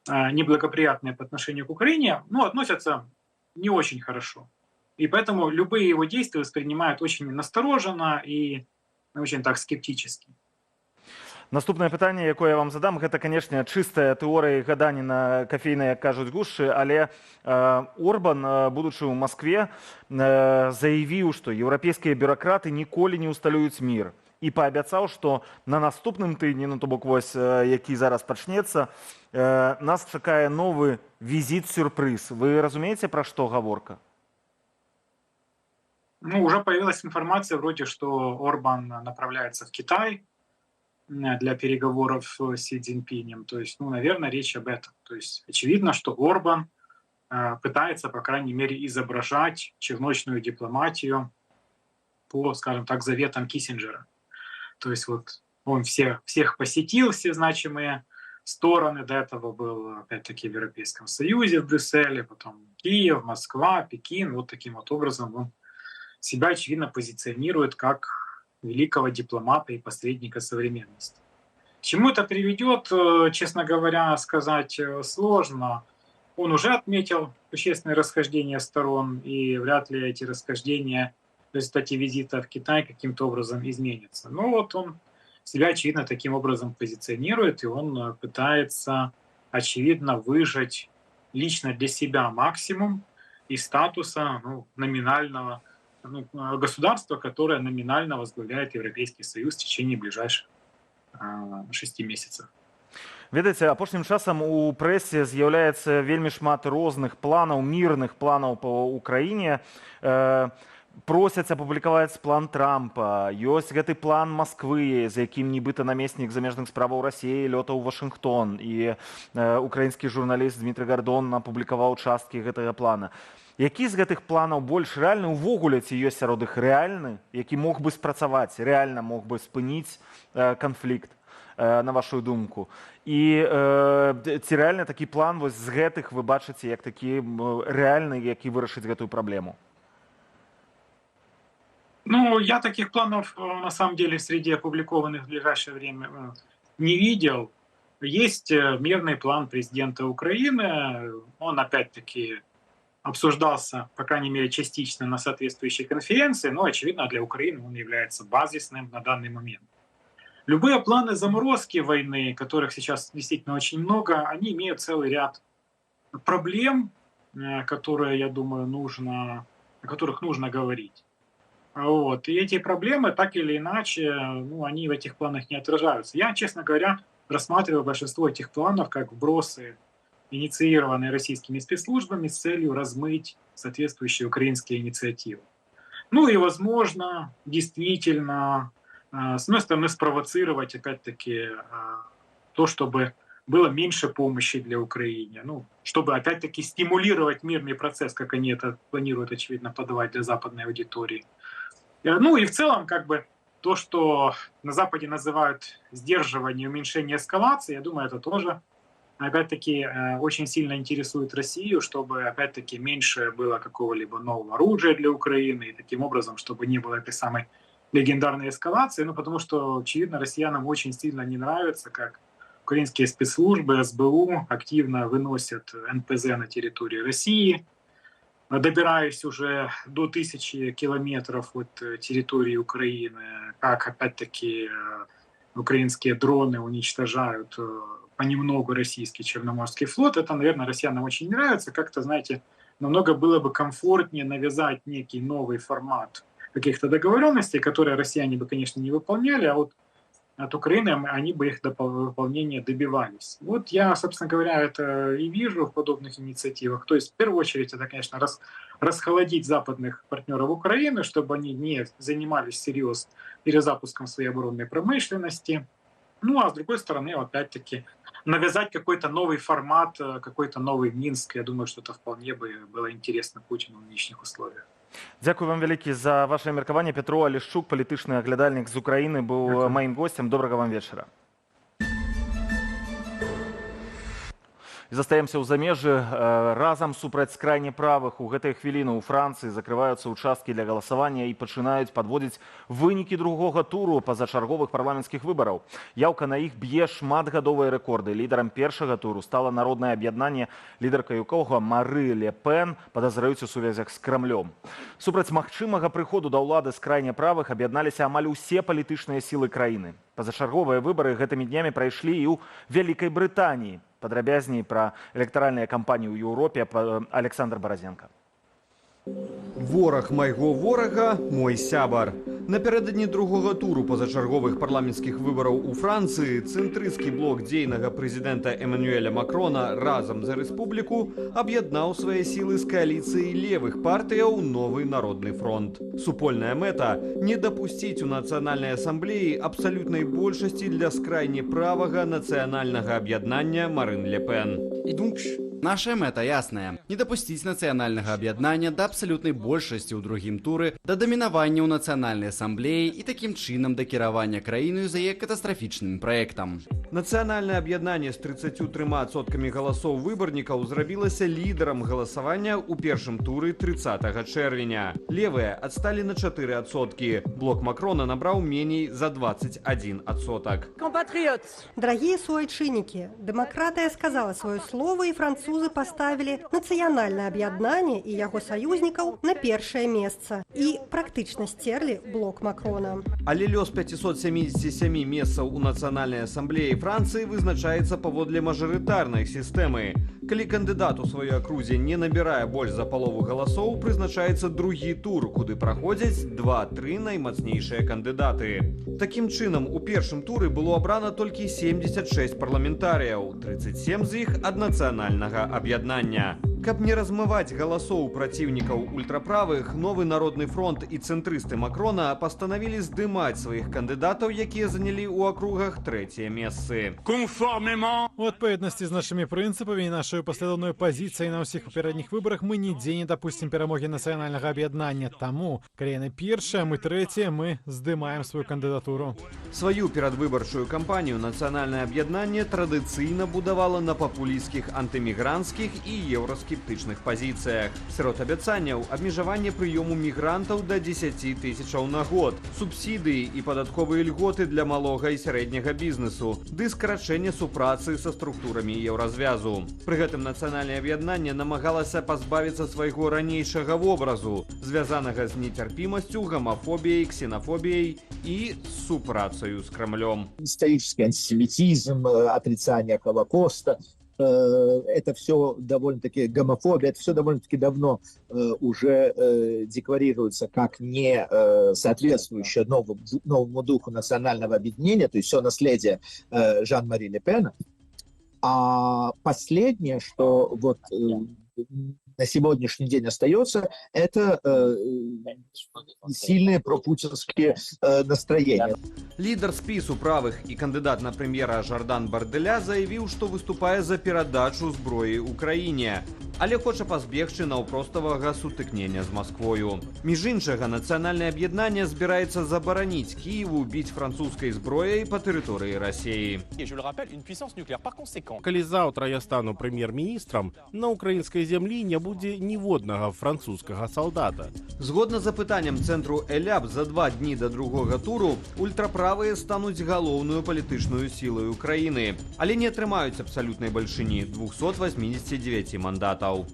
неблагоприятные по отношению к Украине, ну, относятся не очень хорошо. И поэтому любые его действия воспринимают очень настороженно и очень так скептически. Наступнае пытанне, якое я вам задам, гэта, канешне, чыстая тэорыя гадання на кафейнай, як кажуць, гушчы, але Орбан, будучы ў Маскве, заявіў, што еўрапейскія бюракраты ніколі не ўсталююць мір. І паабяцаў, што на наступным тыдні, ну то бок вось, які зараз пачнецца, нас чакае новы візіт-сюрпрыз. Вы разумееце, пра што гаворка? Ну, уже появилась информация вроде, что Орбан направляется в Китай для переговоров с Си Цзиньпинем. То есть, ну, наверное, речь об этом. То есть очевидно, что Орбан пытается, по крайней мере, изображать черночную дипломатию по, скажем так, заветам Киссинджера. То есть вот он всех посетил, все значимые стороны. До этого был, опять-таки, в Европейском Союзе, в Брюсселе, потом Киев, Москва, Пекин. Вот таким вот образом он себя, очевидно, позиционирует как великого дипломата и посредника современности. К чему это приведет, честно говоря, сказать сложно. Он уже отметил существенные расхождения сторон, и вряд ли эти расхождения в результате визита в Китай каким-то образом изменятся. Но вот он себя, очевидно, таким образом позиционирует, и он пытается, очевидно, выжать лично для себя максимум из статуса, ну, номинального государства, которое номинально возглавляет Европейский Союз в течение ближайших 6 месяцев. Ведаеце, апошнім часам у прэсе з'яўляецца вельмі шмат розных планаў, мірных планаў па Украіне. Просяць апублікаваць план Трампа. Ёсць гэты план Масквы, за якім нібыта намеснік замежных справаў Расіі лётаў у Вашынгтон. І украінскі журналіст Дмітрый Гордон апублікаваў часткі гэтага плана. Які з гэтых планаў больш рэальны, увогуле ці ёсць сярод іх рэальны, які мог бы спрацаваць, рэальна мог бы спыніць канфлікт, на вашу думку? І ці рэальна такі план вось з гэтых вы бачыце як такі рэальны, які вырашыць гэтую праблему? Ну, я таких планов, на самом деле, среди опубликованных в ближайшее время не видел. Есть мирный план президента Украины, он опять-таки обсуждался, по крайней мере, частично на соответствующей конференции, но, очевидно, для Украины он является базисным на данный момент. Любые планы заморозки войны, которых сейчас действительно очень много, они имеют целый ряд проблем, которые, я думаю, о которых нужно говорить. Вот. И эти проблемы, так или иначе, ну, они в этих планах не отражаются. Я, честно говоря, рассматриваю большинство этих планов как вбросы, инициированные российскими спецслужбами с целью размыть соответствующие украинские инициативы. Ну и, возможно, действительно, с одной стороны, спровоцировать, опять-таки, то, чтобы было меньше помощи для Украины, ну, чтобы, опять-таки, стимулировать мирный процесс, как они это планируют, очевидно, подавать для западной аудитории. Ну и в целом, как бы, то, что на Западе называют сдерживание, уменьшение эскалации, я думаю, это тоже, опять-таки, очень сильно интересует Россию, чтобы, опять-таки, меньше было какого-либо нового оружия для Украины, и таким образом, чтобы не было этой самой легендарной эскалации, ну, потому что, очевидно, россиянам очень сильно не нравится, как украинские спецслужбы, СБУ активно выносят НПЗ на территории России, добираясь уже до 1000 километров от территории Украины, как опять-таки украинские дроны уничтожают понемногу российский Черноморский флот. Это, наверное, россиянам очень нравится. Как-то, знаете, намного было бы комфортнее навязать некий новый формат каких-то договоренностей, которые россияне бы, конечно, не выполняли, а вот от Украины они бы их выполнения добивались. Вот я, собственно говоря, это и вижу в подобных инициативах. То есть, в первую очередь, это, конечно, расхолодить западных партнеров Украины, чтобы они не занимались всерьез перезапуском своей оборонной промышленности. Ну, а с другой стороны, опять-таки, навязать какой-то новый формат, какой-то новый Минск. Я думаю, что это вполне бы было интересно Путину в нынешних условиях. Дзякуй вам вялікі за ваше меркаванне. Петро Алешчук, палітычны аглядальнік з Украіны, быў маім гостем. Добрага вам вечара. І застаемся ў замежжы. Разам супраць крайне правых у гэтай хвіліны ў Францыі закрываюцца ўчасткі для галасавання і пачынаюць падводзіць вынікі другога туру пазачарговых парламенцкіх выбараў. Яўка на іх б'е шматгадовыя рэкорды. Лідарам першага туру стала народнае аб'яднанне, лідарка якога Мары Ле Пен падазраюць у сувязях з Крамлём. Супраць магчымага прыходу да ўлады з крайне правых аб'ядналіся амаль усе палітычныя сілы краіны. Пазачарговыя выбары гэтымі днямі прайшлі і ў Вялікай Брытаніі. Падрабязней пра электаральныя кампаніі ў Еўропе Александр Баразенко. Вораг майго ворага – мой сябар. Напярэдадні другога туру пазачарговых парламенцкіх выбараў у Францыі цэнтрысцкі блок дзейнага прэзідэнта Эммануэля Макрона «Разам за рэспубліку» аб'яднаў свае сілы з кааліцыяй левых партыяў «Новы народны фронт». Супольная мэта – не дапусціць у Нацыянальнай асамблеі абсалютнай большасці для скрайне правага нацыянальнага аб'яднання Марин Ле Пен. Наша мэта ясная – не дапусціць нацыянальнага аб'яднання да абсалютнай большасці ў другім туры, да дамінавання ў Нацыянальнай асамблеі і такім чынам да кіравання краінаю за яе катастрафічным праектам. Нацыянальнае аб'яднанне з 33% галасоў выбарнікаў зрабілася лідарам галасавання ў першым туры 30 чэрвеня. Левыя адсталі на 4%. Блок Макрона набраў меней за 21%. Дорогие суайчыннікі, дэмакратыя сказала сваё слово, і французы поставілі нацыянальнае аб'яднанне і яго саюзнікаў на першае месца і практычна сцерлі блок Макрона. Але лёс 577 месцаў у Нацыянальнай асамблеі Францыі вызначаецца паводле мажарытарнай сістэмы. Калі кандыдат у сваёй акрузе не набірае больш за палову галасоў, прызначаецца другі тур, куды праходзяць 2-3 наймацнейшыя кандыдаты. Такім чынам, у першым туры было абрана толькі 76 парламентарыяў, 37 з іх ад нацыянальнага аб'яднання. Каб не размываць галасоў праціўнікаў ультраправых, Новы народны фронт і цэнтрысты Макрона пастанавілі здымаць сваіх кандыдатаў, якія занялі ў акругах трэція месцы. У адпаведнасці з нашымі прынцыпамі і нашай паслядоўнай пазіцыяй на ўсіх папярэдніх выбарах мы нідзе не дапусцім перамогі нацыянальнага аб'яднання. Таму, калі яны першыя, мы трэція, мы здымаем сваю кандыдатуру. Сваю перадвыбарчую кампанію нацыянальнае аб'яднанне традыцыйна будавала на папулісцкіх антымігранцкіх і еўраскептычных пазіцыях. Сярод абяцанняў абмежаванне прыёму мігрантаў да 10 тысячаў на год, субсідыі і падатковыя льготы для малога і сярэдняга бізнесу, ды скарачэнне супрацы са структурамі еўразвязу. Пры гэтым нацыянальнае аб'яднанне намагалася пазбавіцца свайго ранейшага вобразу, звязанага з нецярпімасцю, гомафобіяй, ксенофобіяй і супрацаю з Крамлём. Исторический антисемитизм, отрицание Холокоста, это все довольно-таки гомофобия, это все довольно-таки давно уже декларируется как не соответствующее новому духу национального объединения, то есть все наследие Жан-Мари Ле Пена. А последнее, что вот на сегодняшний день остается, это сильные пропутинские настроения. Лідар спісу правых і кандыдат на прэм'ера Жардан Бардэля заявіў, што выступае за перадачу зброі ўкраіне, але хоча пазбегчы наўпроставага сутыкнення з Масквою. Між іншага, нацыянальнае аб'яднанне збіраецца забараніць Кіеву біць французскай зброяй па тэрыторыі Расіі. Калі заўтра я стану прэм'ер-міністрам, на украінскай зямлі не будзе ніводнага французскага салдата. Згодна з апытанням цэнтру ЭЛЯБ, за 2 дні да другога туру ультраправыя стануць галоўную палітычную сілаю краіны, але не атрымаюць абсалютнай бальшыні 289 мандатаў.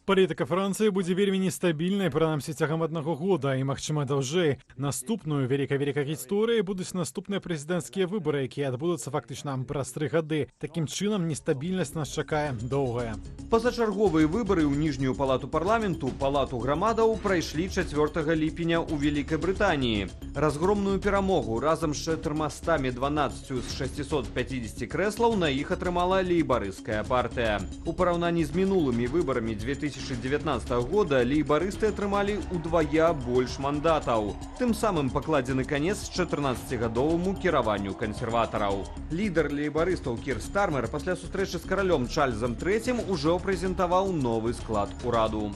Палітыка Францыі будзе вельмі нестабільнай, прынамсі цягам 1 года і, магчыма, даўжэй. Наступную вялікай гісторыі будуць наступныя прэзідэнцкія выбары, якія адбудуцца фактычна праз 3 гады. Такім чынам, нестабільнасць нас чакае доўгая. Пазачарговыя выбары ў ніжнюю палату парламенту, палату грамадаў прайшлі 4 ліпеня ў Вялікай Брытаніі. Разгромную перамогу разам з 412 з 650 крэслаў на іх атрымала лейбарысцкая партыя. У параўнанні з мінулымі выбарамі 2019 года лейбарысты атрымалі ўдвая больш мандатаў. Тым самым пакладзены канец 14гадоваму кіраванню кансерватараў. Лідар лейбарыстаў Кір Стармер пасля сустрэчы з каралём Чарльзам III ужо прэзентаваў новы склад ураду.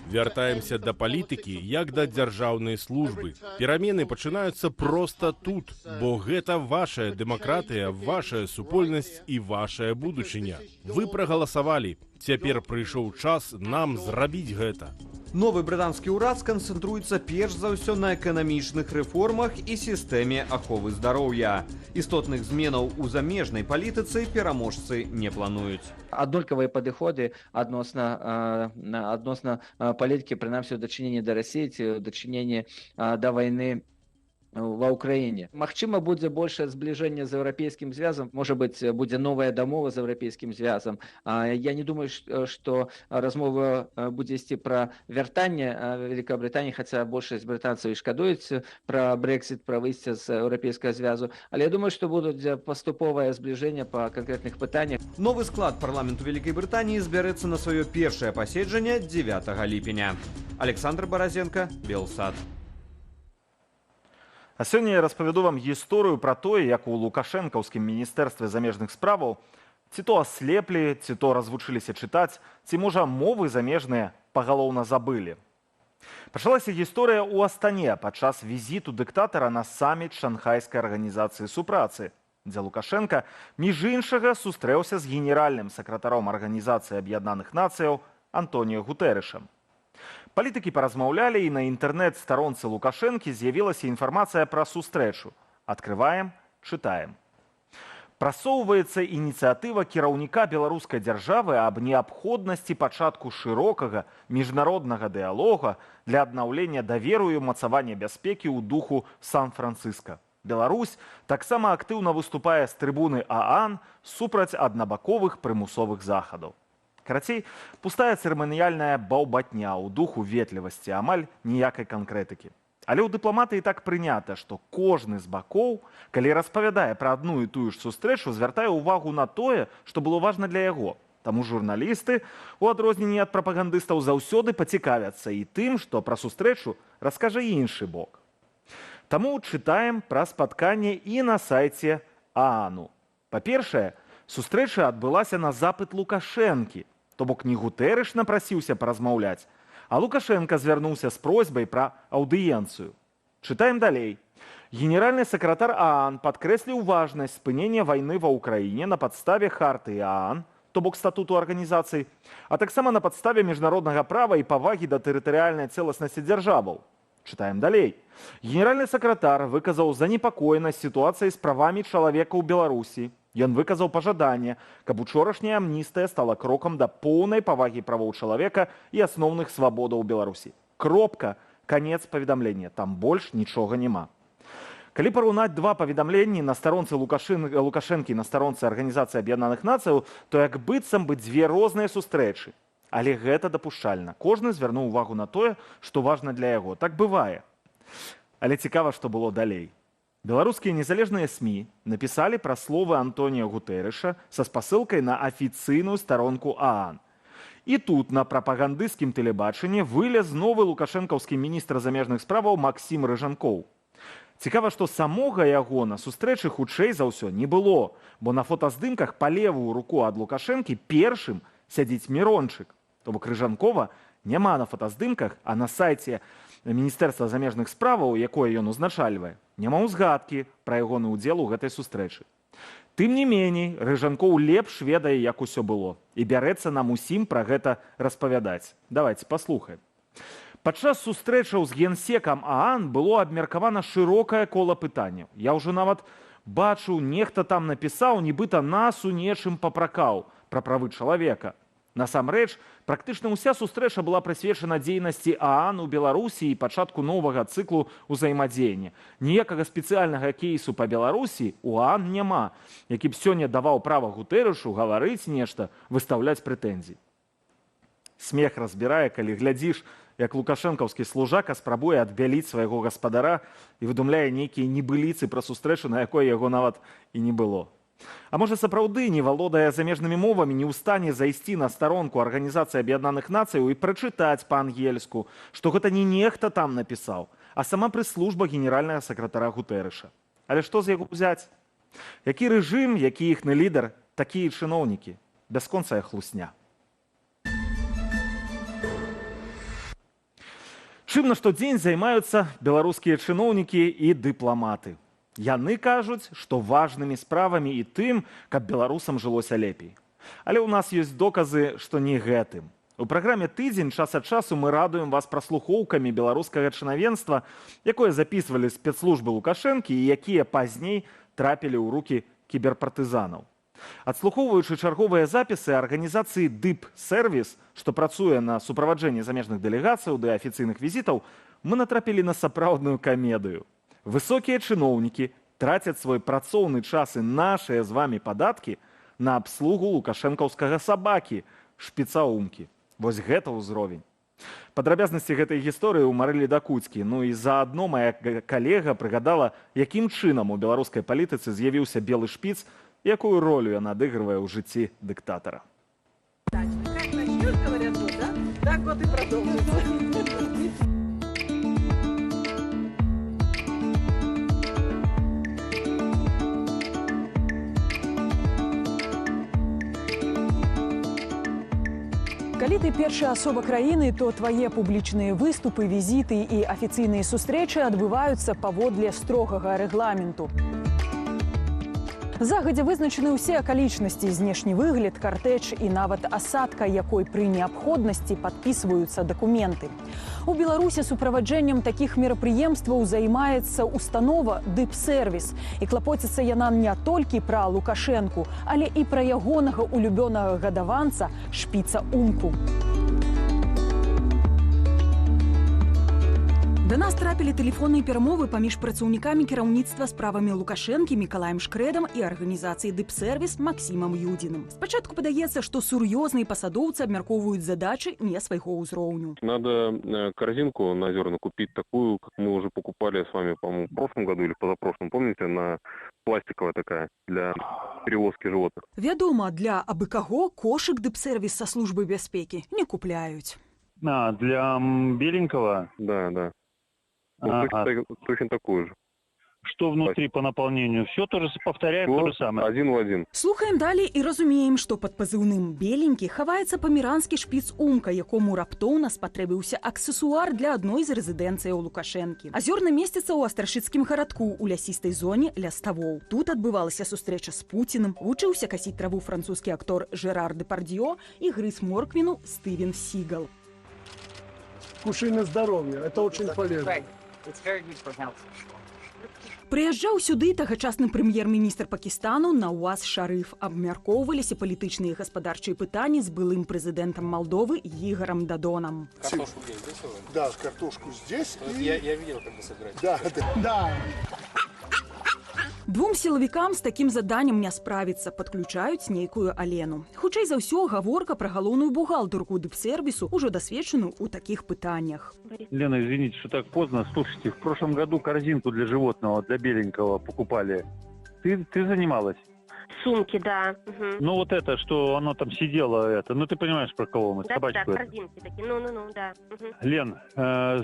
Вяртаемся да палітыкі, як да дзяржаўнай службы. Перамены пачынаюцца проста тут, бо гэта вашая дэмакратыя, вашая супольнасць і вашая будучыня. Вы прагаласавалі. Цяпер прыйшоў час нам зрабіць гэта. Новы брытанскі ўрад сканцэнтруецца перш за ўсё на эканамічных рэформах і сістэме аховы здароўя. Істотных зменаў у замежнай палітыцы пераможцы не плануюць. Аднолькавыя падыходы адносна палітыкі, прынамсі ў дачыненні да Расіі ці ў дачыненні да вайны ва Ўкраіне. Магчыма, будзе большае збліжэнне з еўрапейскім звязам, можа быць, будзе новая дамова з еўрапейскім звязам. Я не думаю, што размова будзе ісці пра вяртанне Вялікабрытаніі, хаця большасць брытанцаў і шкадуюць пра Брэкзіт, пра выйсце з еўрапейскага звязу. Але я думаю, што будзе паступовае збліжэнне па канкрэтных пытаннях. Новы склад парламенту Вялікай Брытаніі збярэцца на сваё першае паседжанне 9 ліпеня. Александр Баразенко, Белсад. А сёння я распавяду вам гісторыю пра тое, як у лукашэнкаўскім міністэрстве замежных справаў ці то аслеплі, ці то развучыліся чытаць, ці, можа, мовы замежныя пагалоўна забылі. Пачалася гісторыя ў Астане падчас візіту дыктатара на саміт Шанхайскай арганізацыі супрацы, дзе Лукашенка, між іншага, сустрэўся з генеральным сакратаром Арганізацыі Аб'яднаных Нацыяў Антоніо Гутэрышам. Палітыкі паразмаўлялі, і на інтэрнэт-старонцы Лукашэнкі з'явілася інфармацыя пра сустрэчу. Адкрываем, чытаем. Прасоўваецца ініцыятыва кіраўніка беларускай дзяржавы аб неабходнасці пачатку шырокага міжнароднага дыялога для аднаўлення даверу і ўмацавання бяспекі ў духу Сан-Францыска. Беларусь таксама актыўна выступае з трыбуны ААН супраць аднабаковых прымусовых захадаў. Карацей, пустая цырыманіяльная баўбатня ў духу ветлівасці, амаль ніякай канкрэтыкі. Але ў дыпламатыі так прынята, што кожны з бакоў, калі распавядае пра адну і тую ж сустрэчу, звяртае ўвагу на тое, што было важна для яго. Таму журналісты, у адрозненні ад прапагандыстаў, заўсёды пацікавяцца і тым, што пра сустрэчу раскажа іншы бок. Таму чытаем пра спатканне і на сайце ААНу. Па-першае, сустрэча адбылася на запыт Лукашэнкі, то бок не Гутэрыш напрасіўся паразмаўляць, а Лукашенко звярнуўся з просьбай пра аўдыенцыю. Чытаем далей. Генеральны сакратар ААН падкрэсліў важнасць спынення вайны ва Ўкраіне на падставе харты ААН, то бок статуту арганізацыі, а таксама на падставе міжнароднага права і павагі да тэрытарыяльнай цэласнасці дзяржаваў. Чытаем далей. Генеральны сакратар выказаў занепакоенасць сітуацыяй з правамі чалавека ў Беларусі. Ён выказаў пажаданне, каб учорашняя амністыя стала крокам да поўнай павагі правоў чалавека і асноўных свабодаў Беларусі. Кропка, канец паведамлення, там больш нічога няма. Калі параўнаць два паведамленні на старонцы Лукашэнкі і на старонцы Арганізацыі Аб'яднаных Нацыяў, то як быццам бы дзве розныя сустрэчы. Але гэта дапушчальна. Кожны звярнуў увагу на тое, што важна для яго. Так бывае. Але цікава, што было далей. Беларускія незалежныя СМІ напісалі пра словы Антоніо Гутэрыша са спасылкай на афіцыйную старонку ААН. І тут на прапагандысцкім тэлебачанні вылез новы лукашэнкаўскі міністр замежных справаў Максім Рыжанкоў. Цікава, што самога яго на сустрэчы хутчэй за ўсё не было, бо на фотаздымках па левую руку ад Лукашэнкі першым сядзіць Мірончык. То бок Рыжанкова няма на фотаздымках, а на сайце Міністэрства замежных справаў, якое ён узначальвае, няма ўзгадкі пра ягоны ўдзел у гэтай сустрэчы. Тым не меней, Рыжанкоў лепш ведае, як усё было, і бярэцца нам усім пра гэта распавядаць. Давайте паслухаем. Падчас сустрэчаў з генсекам ААН было абмеркавана шырокае кола пытанняў. Я ўжо нават бачу, нехта там напісаў, нібыта нас у нечым папракаў пра правы чалавека. Насамрэч, практычна ўся сустрэча была прысвечана дзейнасці ААН у Беларусі і пачатку новага цыклу ўзаемадзеяння. Ніякага спецыяльнага кейсу па Беларусі у ААН няма, які б сёння даваў права Гутэрышу гаварыць нешта, выстаўляць прэтэнзіі. Смех разбірае, калі глядзіш, як лукашэнкаўскі служака спрабуе адбяліць свайго гаспадара і выдумляе нейкія небыліцы пра сустрэчу, на якой яго нават і не было. А можа, сапраўды, не валодае замежнымі мовамі, не ў стане зайсці на старонку Арганізацыі Аб'яднаных Нацыяў і прачытаць па-ангельску, што гэта не нехта там напісаў, а сама прэс-служба генеральнага сакратара Гутэрыша. Але што з яго ўзяць? Які рэжым, які іхны лідар, такія чыноўнікі. Бясконцая хлусня. Чым на штодзень займаюцца беларускія чыноўнікі і дыпламаты? Яны кажуць, што важнымі справамі і тым, каб беларусам жылося лепей. Але ў нас ёсць доказы, што не гэтым. У праграме «Тыдзень» час ад часу мы радуем вас праслухоўкамі беларускага чынавенства, якое запісвалі спецслужбы Лукашэнкі і якія пазней трапілі ў рукі кіберпартызанаў. Адслухоўваючы чарговыя запісы арганізацыі «Дып-сервіс», што працуе на суправаджэнні замежных дэлегацыяў ды афіцыйных візітаў, мы натрапілі на сапраўдную камедыю. Высокія чыноўнікі трацяць свой працоўны час і нашыя з вамі падаткі на абслугу лукашэнкаўскага сабакі, шпіцаумкі. Вось гэта ўзровень. Падрабязнасці гэтай гісторыі ў Марылі Дакуцкі. Ну і заадно мая калега прыгадала, якім чынам у беларускай палітыцы з'явіўся белы шпіц, якую ролю ён адыгрывае ў жыцці дыктатара. Как начнёшь, говорят, да? Так вот и продолжится. Калі ты першая асоба краіны, то твае публічныя выступы, візіты і афіцыйныя сустрэчы адбываюцца паводле строгага рэгламенту. Загадзя вызначаны ўсе акалічнасці, знешні выгляд, картэдж і нават асадка, якой пры неабходнасці падпісваюцца дакументы. У Беларусі суправаджэннем такіх мерапрыемстваў займаецца установа «Дып-сервіс». І клапоціцца яна не толькі пра Лукашэнку, але і пра ягонага улюбёнага гадаванца шпіца-умку. Да нас трапілі тэлефонныя перамовы паміж працаўнікамі кіраўніцтва справамі Лукашэнкі Мікалаем Шкрэдам і арганізацыі «Дып-сервіс» Максімам Юдзіным. Спачатку падаецца, што сур'ёзныя пасадоўцы абмяркоўваюць задачы не свайго ўзроўню. Надо корзинку на зерна купить такую, как мы уже покупали с вами, по-моему, в прошлом году или позапрошлом. Помните, она пластиковая такая для перевозки животных. Вядома, для абы каго кошык «Дып-сервіс» са службы бяспекі не купляюць. А, для беленького? Да, да. Точно такую же. Что внутри по наполнению? Все то же, повторяем то же самое. Один в один. Слухаем далей і разумеем, што пад пазыўным «Беленькі» хаваецца памеранскі шпіц-умка, якому раптоўна спатрэбіўся аксесуар для адной з рэзідэнцыяў Лукашэнкі. Азёрна месціцца ў Астрашыцкім гарадку ў лясістай зоне ляставоў. Тут адбывалася сустрэча з Пуціным, вучыўся касіць траву французскі актор Жерар Депардьё і грыз морквіну Стывен Сігал. Кушай на здоровье, это очень полезно. Прыязджаў сюды тагачасны прэм'ер-міністр Пакістану Науаз Шарыф. Абмяркоўваліся палітычныя і гаспадарчыя пытанні з былым прэзідэнтам Малдовы Игорем Додоном. Картошку здесь, да, картошку здесь. Я видел, как вы собираетесь. Да. Двум сілавікам з такім заданнем не справіцца, падключаюць нейкую Алену. Хутчэй за ўсё, гаворка пра галоўную бухгалтарку Дып-сервісу, ужо дасведчаную ў такіх пытаннях. Лена, извините, что так поздно. Слушайте, в прошлом году корзинку для животного, для беленького покупали. Ты занималась? Сумки, да. Угу. Ну вот это, что оно там сидело, это, ну ты понимаешь, про кого мы, собачку. Да, корзинки такие, ну, да. Угу. Лен,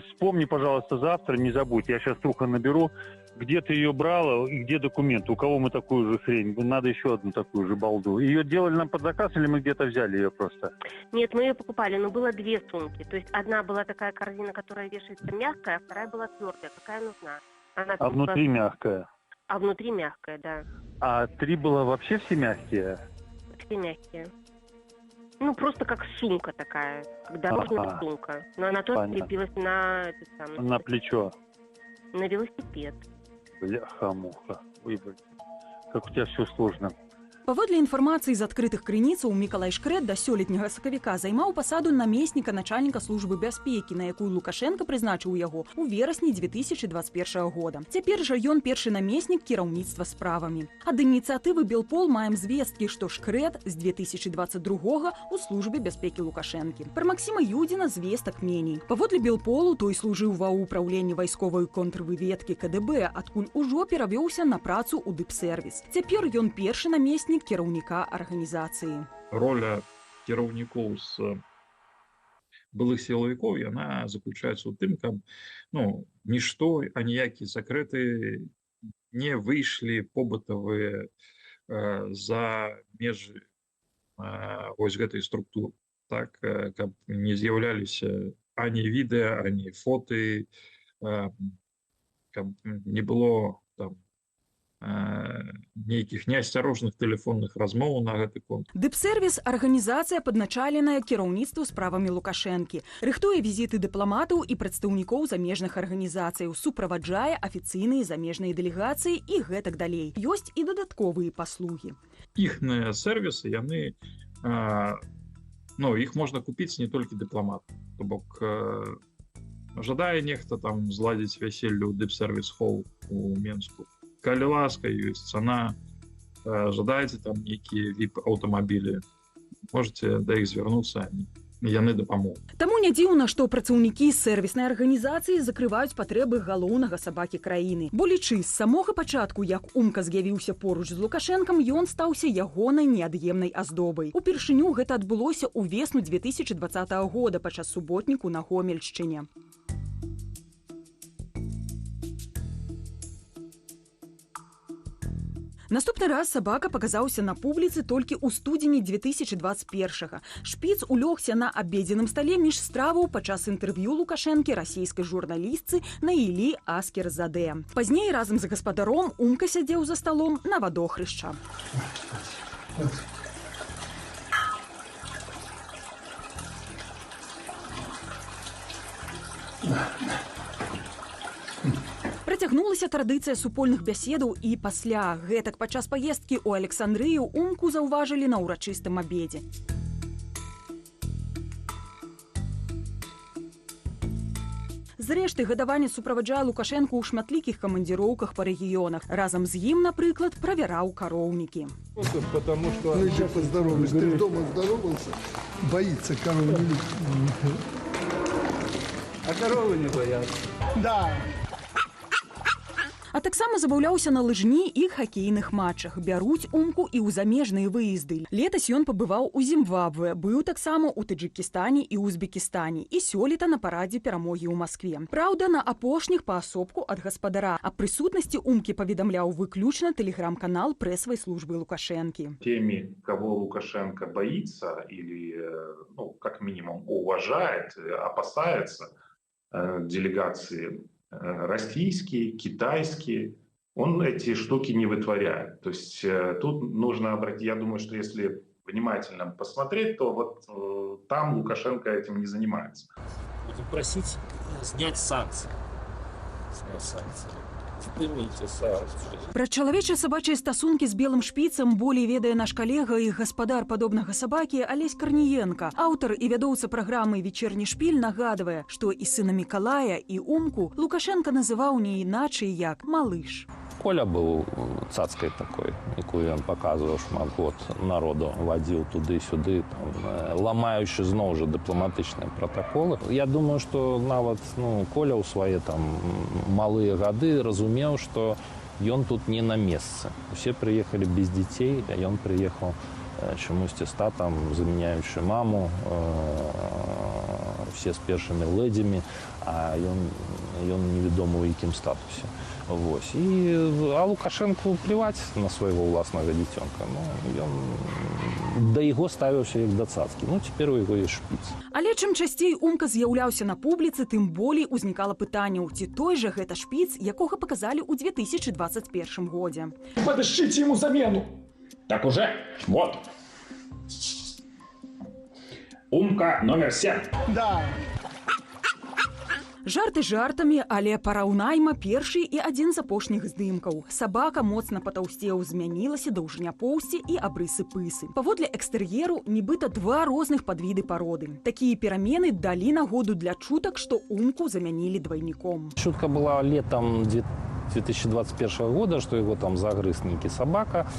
вспомни, пожалуйста, завтра, не забудь, я сейчас трухо наберу, где ты ее брала и где документы, у кого мы такую же хрень, надо еще одну такую же балду. Ее делали нам под заказ или мы где-то взяли ее просто? Нет, мы ее покупали, но было две сумки, то есть одна была такая корзина, которая вешается мягкая, а вторая была твердая, какая нужна. Она внутри мягкая? А внутри мягкая, да. А 3 было вообще все мягкие? Все мягкие. Ну, просто как сумка такая, как дорожная сумка. Но она тоже Понятно. крепилась на, этот самый, На плечо. на велосипед. Бляха-муха. Ой, блин. Как у тебя все сложно. Паводле інфармацыі з адкрытых крыніцаў, Мікалай Шкрэт да сёлетняга сакавіка займаў пасаду намесніка начальніка службы бяспекі, на якую Лукашенко прызначыў яго ў верасні 2021 года. Цяпер жа ён першы намеснік кіраўніцтва справамі. Ад ініцыятывы Белпол маем звесткі, што Шкрэт з 2022 у службе бяспекі Лукашэнкі. Пра Максіма Юдзіна звестак меней. Паводле Белполу той служыў ва ўпраўленні вайсковай контрвыведкі КДБ, адкуль ужо перавёўся на працу ў дыпсервіс. Цяпер ён першы намеснік кіраўніка арганізацыі. Роля кіраўнікоў з былых сілавікоў, яна заключаецца ў тым, каб нішто, аніякія сакрэты не выйшлі побытавыя за межы вось гэтай структуры. Так, каб не з'яўляліся ані відэа, ані фоты, каб не было там нейкіх неасцярожных тэлефонных размоў на гэты конт. Дыпсервіс – арганізацыя, падначаленая кіраўніцтву справамі Лукашэнкі. Рыхтуе візіты дыпламатаў і прадстаўнікоў замежных арганізацый, суправаджае афіцыйныя замежныя дэлегацыі і гэтак далей. Ёсць і дадатковыя паслугі. Іхныя сервісы, яны, іх можна купіць не толькі дыпламат. То бок, жадае нехта там зладзіць вяселле ў дыпсервіс-холл у Менску. Калі ласка, ёсць цана, жадаеце там нейкія VIP-аўтамабілі, можете да іх звярнуцца, яны дапамогуць. Таму не дзіўна, што працаўнікі сервіснай арганізацыі закрываюць патрэбы галоўнага сабакі краіны. Бо лічы, з самога пачатку, як Умка з'явіўся поруч з Лукашэнкам, ён стаўся ягонай неад'емнай аздобай. Упершыню гэта адбылося ў весну 2020 года падчас суботніку на Гомельшчыне. Наступны раз сабака паказаўся на публіцы толькі ў студзені 2021. Шпіц улёгся на абедзеным стале між страваў падчас інтэрв'ю Лукашэнкі расійскай журналістцы Наілі Аскерзадэ. Пазней разам з гаспадаром Умка сядзеў за сталом на вадохрышча. Працягнулася традыцыя супольных бяседаў і пасля. Гэтак падчас паездкі ў Александрыю Умку заўважылі на ўрачыстым абедзе. Зрэшты, гадаванец суправаджае Лукашэнку ў шматлікіх камандзіроўках па рэгіёнах. Разам з ім, напрыклад, правяраў кароўнікі. Потому что... Ну, я поздороваюсь. Ты дома здоровался? Боится коровы. А коровы не боятся? Да. А таксама забаўляўся на лыжні і хакейных матчах. Бяруць Умку і ў замежныя выезды. Летась ён пабываў у Зімбабве, быў таксама ў Таджыкістане і Узбекістане і сёлета на парадзе перамогі ў Маскве. Праўда, на апошніх паасобку ад гаспадара. Аб прысутнасці Умкі паведамляў выключна тэлеграм-канал прэсавай службы Лукашэнкі. Теми, кого Лукашенко боится или, как минимум, уважает, опасается делегации российские, китайские, он эти штуки не вытворяет. То есть тут нужно обратить, я думаю, что если внимательно посмотреть, то вот там Лукашенко этим не занимается. Будем просить снять санкции. Снять санкции. Пра чалавечыя сабачыя стасункі з белым шпіцам болей ведае наш калега і гаспадар падобнага сабакі Алесь Карніенка. Аўтар і вядоўца праграмы «Вечерні шпіль» нагадвае, што і сына Мікалая, і Умку Лукашенко называў не іначай як малыш. Коля быў цацкай такой, якую ён паказваў шмат год народу, вадзіў туды-сюды, ламаючы зноў жа дыпламатычныя пратаколы. Я думаю, што нават Коля ў свае малыя гады разумеў, што ён тут не на месцы. Усе прыехалі без дзяцей, а ён прыехаў чамусьці з татам, замяняючы маму, все з першымі лэдзямі, а ён невядома ў якім статусе. Вось. А Лукашенку плеваць на свайго ўласнага дзіцёнка. Да яго ставіўся як да цацкі. Цяпер у яго ёсць шпіц. Але чым часцей Умка з'яўляўся на публіцы, тым болей узнікала пытанняў, ці той жа гэта шпіц, якога показалі ў 2021 годзе. Подыщите ему замену. Так уже? Вот. Умка номер 7. Да. Жарты жартамі, але параўнайма першы і адзін з апошніх здымкаў. Сабака моцна патаўсцеў, змянілася даўжыня поўсці і абрысы пысы. Паводле экстэр'еру нібыта два розных падвіды пароды. Такія перамены далі нагоду для чутак, што Умку замянілі двайніком. Чутка была летом 2021 года, што яго там загрыз нейкі сабака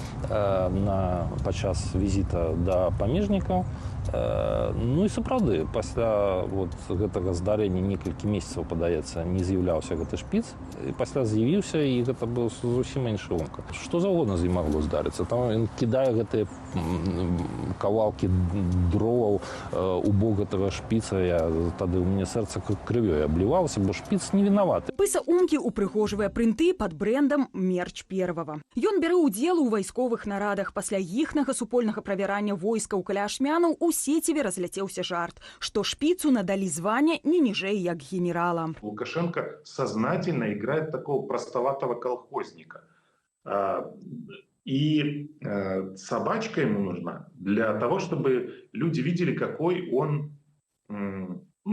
падчас візіта да памежнікаў. Ну і сапраўды, пасля гэтага здарэння некалькі месяцаў, падаецца, не з'яўляўся гэты шпіц, і пасля з'явіўся, і гэта быў зусім іншы Умка. Што заўгодна з ім магло здарыцца. Там ён кідае гэтыя кавалкі дроваў у бок гэтага шпіца, тады ў мяне сэрца крывёй аблівалася, бо шпіц не вінаваты. Пыса Умкі упрыгожвае прынты пад брэндам «Мерч первого». Ён бярэ ўдзел у вайсковых нарадах. Пасля іхнага супольнага правярання войскаў каля Ашмянаў у сеціве разляцеўся жарт, што шпіцу надалі звання не ніжэй як генерала. Лукашенко сознательно играет такого простоватого колхозника. И собачка ему нужна для того, чтобы люди видели, какой он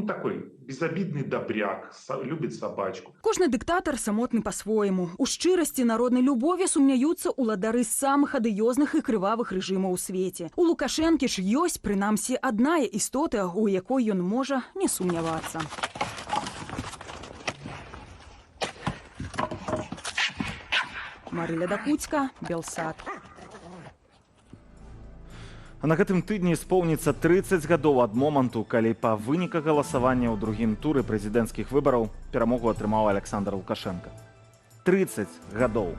такой безобидный добряк, любит собачку. Кожны дыктатар самотны па-свойму. У шчырасці народнай любові сумняюцца ўладары самых адыёзных і крывавых рэжымаў у свеце. У Лукашэнкі ж ёсць, прынамсі, адная істота, у якой ён можа не сумнявацца. Марыля Дакуцька, Белсад. А на гэтым тыдні исполнится 30 гадоў ад моманту, калі па выніках галасавання ў другім туры прэзідэнцкіх выбараў перамогу атрымаў Александр Лукашенко. 30 гадоў.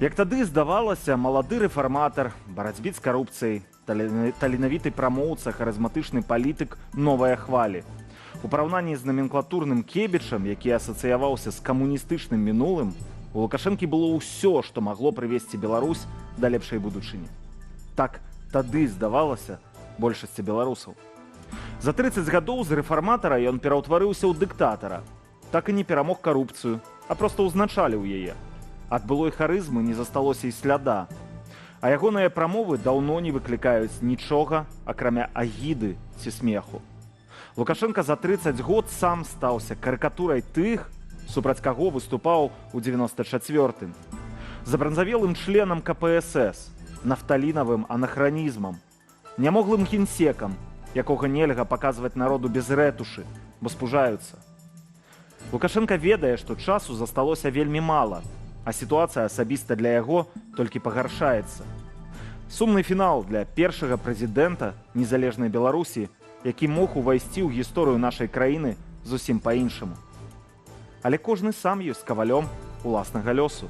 Як тады здавалася, малады рэфарматар, барацьбіт з карупцыяй, таленавіты прамоўца, харызматычны палітык новая хвалі. У параўнанні з наменклатурным Кебічам, які асацыяваўся з камуністычным мінулым, у Лукашэнкі было ўсё, што магло прывесці Беларусь да лепшай будучыні. Так, тады здавалася большасці беларусаў. За 30 гадоў з рэфарматара ён пераўтварыўся ў дыктатара. Так і не перамог карупцыю, а проста ўзначаліў яе. Ад былой харызмы не засталося і сляда. А ягоныя прамовы даўно не выклікаюць нічога, акрамя агіды ці смеху. Лукашенко за 30 год сам стаўся карыкатурай тых, супраць каго выступаў у 94-м. Забранзавелым членам КПСС, нафталінавым анахранізмам, нямоглым генсекам, якога нельга паказваць народу без рэтушы, бо спужаюцца. Лукашенко ведае, што часу засталося вельмі мала, а сітуацыя асабіста для яго толькі пагаршаецца. Сумны фінал для першага прэзідэнта незалежнай Беларусі, які мог увайсці ў гісторыю нашай краіны зусім па-іншаму. Але кожны сам ёсць кавалём уласнага лёсу.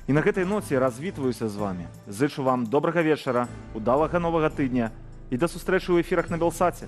І на гэтай ноце развітваюся з вами. Зычу вам добрага вечара, удалага новага тыдня і да сустрэчы ў эфірах на Белсаце.